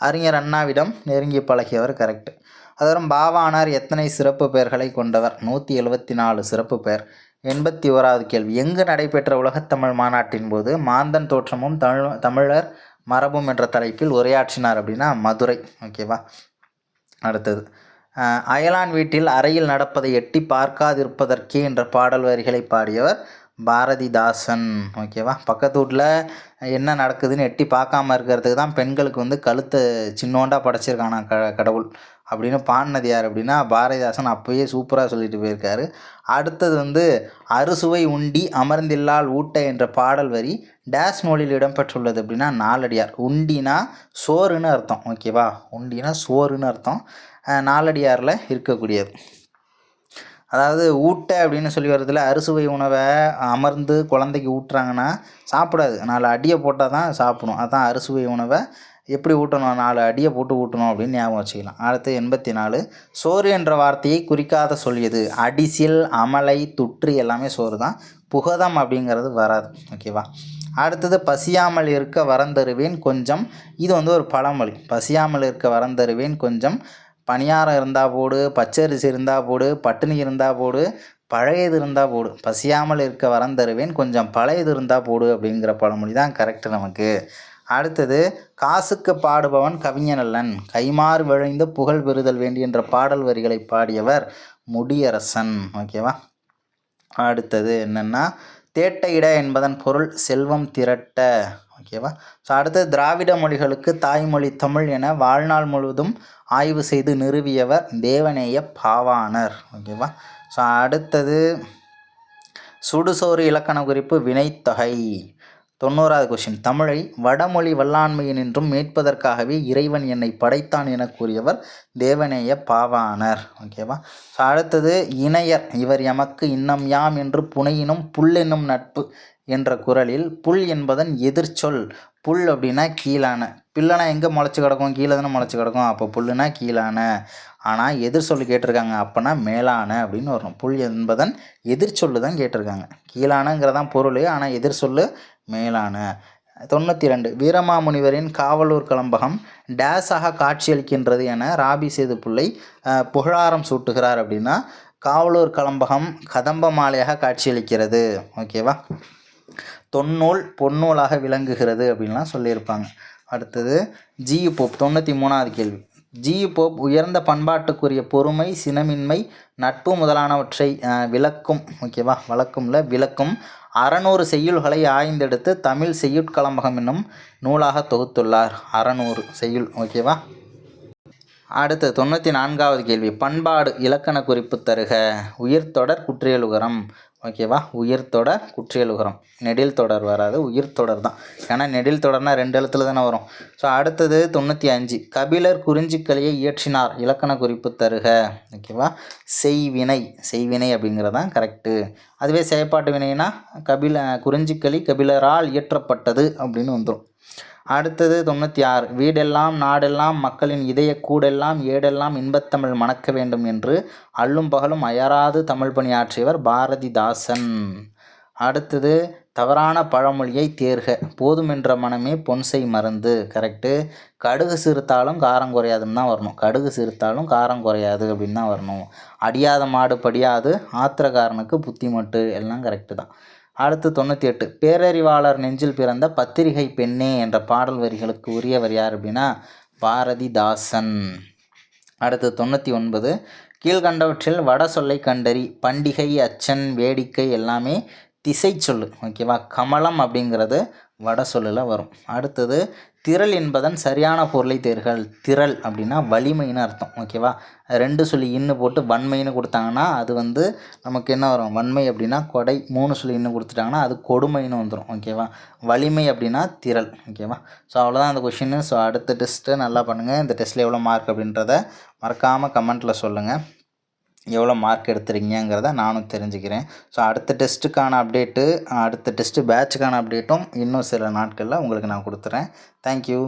Speaker 1: அறிஞர் அண்ணாவிடம் நெருங்கி பழகியவர். கரெக்டு. அதுவரும் பாவாணர் எத்தனை சிறப்பு பெயர்களை கொண்டவர். 174 சிறப்பு பெயர். 81வது கேள்வி எங்கு நடைபெற்ற உலகத்தமிழ் மாநாட்டின் போது மாந்தன் தோற்றமும் தமிழர் மரபும் என்ற தலைப்பில் உரையாற்றினார் அப்படின்னா மதுரை. ஓகேவா. அடுத்தது அயலான் வீட்டில் அறையில் நடப்பதை எட்டி பார்க்காதிருப்பதற்கே என்ற பாடல் வரிகளை பாடியவர் பாரதிதாசன். ஓகேவா. பக்கத்து வீட்டில் என்ன நடக்குதுன்னு எட்டி பார்க்காம இருக்கிறதுக்கு தான் பெண்களுக்கு கழுத்தை சின்னோண்டா படைச்சிருக்கானா கடவுள் அப்படின்னு பாடினது யார் அப்படின்னா பாரதிதாசன். அப்போயே சூப்பராக சொல்லிட்டு போயிருக்காரு. அடுத்தது அறுசுவை உண்டி அமர்ந்தில்லால் ஊட்ட என்ற பாடல் வரி டேஸ் நூலில் இடம்பெற்றுள்ளது அப்படின்னா நாலடியார். உண்டினா சோறுன்னு அர்த்தம். ஓகேவா. உண்டினா சோறுன்னு அர்த்தம். நாலடியாரில் இருக்கக்கூடியது. அதாவது ஊட்ட அப்படின்னு சொல்லி வரதுல அறுசுவை உணவை அமர்ந்து குழந்தைக்கு ஊட்டுறாங்கன்னா சாப்பிடாது. 4 அடியை போட்டால் தான் சாப்பிடும். அதுதான் அறுசுவை உணவை எப்படி ஊட்டணும், 4 அடியை போட்டு ஊட்டணும் அப்படின்னு ஞாபகம் வச்சுக்கலாம். அடுத்து 84 சோறு என்ற வார்த்தையை குறிக்காத சொல்லியது. அடிசில், அமலை, துற்றி எல்லாமே சோறு தான். புகதம் அப்படிங்கிறது வராது. ஓகேவா. அடுத்தது பசியாமல் இருக்க வரந்தருவேன் கொஞ்சம். இது ஒரு பழமொழி. பசியாமல் இருக்க வரந்தருவேன் கொஞ்சம். பணியாரம் இருந்தால் போடு, பச்சரிசி இருந்தால் போடு, பட்டினி இருந்தால் போடு, பழையது இருந்தால் போடு. பசியாமல் இருக்க வரம் தருவேன் கொஞ்சம் பழையது இருந்தால் போடு அப்படிங்கிற பழமொழி தான் கரெக்டு நமக்கு. அடுத்தது காசுக்கு பாடுபவன் கவிஞனல்லன் கைமாறு விழைந்து புகழ் பெறுதல் வேண்டி என்ற பாடல் வரிகளை பாடியவர் முடியரசன். ஓகேவா. அடுத்தது என்னென்னா தேட்டையிட என்பதன் பொருள் செல்வம் திரட்ட. ஓகேவா. ஸோ அடுத்தது திராவிட மொழிகளுக்கு தாய்மொழி தமிழ் என வாழ்நாள் முழுவதும் ஆய்வு செய்து நிறுவியவர் தேவநேய பாவாணர். ஓகேவா. ஸோ அடுத்தது சுடுசோறு இலக்கண குறிப்பு வினைத்தொகை. 90வது கொஸ்டின் தமிழை வடமொழி வல்லாண்மையினின்றும் மீட்பதற்காகவே இறைவன் என்னை படைத்தான் என கூறியவர் தேவநேய பாவாணர். ஓகேவா. ஸோ அடுத்தது இணையர் இவர் எமக்கு இன்னம் யாம் என்று புனையினும் புல் என்னும் நட்பு என்ற குறளில் புல் என்பதன் எதிர்ச்சொல். புல் அப்படின்னா கீழான. பில்லைனா எங்கே முளைச்சி கிடக்கும், கீழே தானே முளைச்சி கிடக்கும். அப்போ புல்லுனா கீழான. ஆனால் எதிர்ச்சொல் கேட்டிருக்காங்க. அப்போனா மேலான அப்படின்னு வரணும். புல் என்பதன் எதிர்ச்சொல்லு தான் கேட்டிருக்காங்க. கீழானங்கிறதான் பொருள், ஆனால் எதிர்ச்சொல்லு மேலான. 92 வீரமாமுனிவரின் காவலூர் கலம்பகம் டேஸாக காட்சியளிக்கின்றது என ராபி சேது பிள்ளை புகழாரம் சூட்டுகிறார் அப்படின்னா காவலூர் கலம்பகம் கதம்ப மாலையாக காட்சியளிக்கிறது. ஓகேவா. தொன்னூல் பொன்னூலாக விளங்குகிறது அப்படின்லாம் சொல்லியிருப்பாங்க. அடுத்தது ஜி போப். 93வது கேள்வி ஜி.யு. போப் உயர்ந்த பண்பாட்டுக்குரிய பொறுமை, சினமின்மை, நட்பு முதலானவற்றை விளக்கும், ஓகேவா, வழக்கும்ல விளக்கும் 600 செய்யுள்களை ஆய்ந்தெடுத்து தமிழ் செய்யுட்கலம்பகம் என்னும் நூலாக தொகுத்துள்ளார். 600 செய்யுள், ஓகேவா. அடுத்து 94வது கேள்வி. பண்பாடு இலக்கண குறிப்பு தருக. உயிர்த்தொடர் குற்றியலுகரம், ஓகேவா. உயிர்த்தொடர் குற்றியலுகரம், நெடில் தொடர் வராது, உயிர்த்தொடர் தான். ஏன்னா நெடில் தொடர்னா 2 எழுத்துல தானே வரும். ஸோ அடுத்தது 95. கபிலர் குறிஞ்சிக்கலியை இயற்றினார். இலக்கண குறிப்பு தருக, ஓகேவா. செய்வினை, செய்வினை அப்படிங்கிறது தான் கரெக்டு. அதுவே செயற்பாட்டு வினைனா குறிஞ்சிக்கலி கபிலரால் இயற்றப்பட்டது அப்படின்னு வந்துடும். அடுத்தது 96. வீடெல்லாம் நாடெல்லாம் மக்களின் இதய கூடெல்லாம் ஏடெல்லாம் இன்பத்தமிழ் மணக்க வேண்டும் என்று அல்லும் பகலும் அயராது தமிழ் பணியாற்றியவர் பாரதிதாசன். அடுத்தது தவறான பழமொழியை தேர்க. போதுமென்ற மனமே பொன்செய் மருந்து, கரெக்டு. கடுகு சிறுத்தாலும் காரம் குறையாதுன்னு தான் வரணும். கடுகு சிறுத்தாலும் காரம் குறையாது அப்படின்னு தான் வரணும். அடியாத மாடு படியாது, ஆத்திரக்காரனுக்கு புத்தி மட்டு, எல்லாம் கரெக்டு தான். அடுத்து 98. பேரறிவாளர் நெஞ்சில் பிறந்த பத்திரிகை பெண்ணே என்ற பாடல் வரிகளுக்கு உரியவர் யார் அப்படின்னா பாரதிதாசன். அடுத்து 99. கீழ்கண்டவற்றில் வட சொல்லை கண்டறி. பண்டிகை, அச்சன், வேடிக்கை எல்லாமே திசை சொல்லு, ஓகேவா. கமலம் அப்படிங்கிறது வட சொல்லில் வரும். அடுத்தது திரள் என்பதன் சரியான பொருளை தேர்கள். திரள் அப்படின்னா வலிமைன்னு அர்த்தம், ஓகேவா. 2 சொல்லி இன்னு போட்டு வன்மைன்னு கொடுத்தாங்கன்னா அது வந்து நமக்கு என்ன வரும், வன்மை அப்படின்னா கொடை. 3 சொல்லி இன்னு கொடுத்துட்டாங்கன்னா அது கொடுமைன்னு வந்துடும், ஓகேவா. வலிமை அப்படின்னா திரள், ஓகேவா. ஸோ அவ்வளோதான் அந்த கொஷின்னு. ஸோ அடுத்த டெஸ்ட்டு நல்லா பண்ணுங்கள். இந்த டெஸ்ட்டில் எவ்வளோ மார்க் அப்படின்றத மறக்காமல் கமெண்ட்டில் சொல்லுங்கள். எவ்வளோ மார்க் எடுத்துருக்கீங்கிறத நானும் தெரிஞ்சுக்கிறேன். ஸோ அடுத்த டெஸ்ட்டுக்கான அப்டேட்டு, அடுத்த டெஸ்ட்டு பேட்சுக்கான அப்டேட்டும் இன்னும் சில நாட்களில் உங்களுக்கு நான் கொடுத்துறேன். தேங்க்யூ.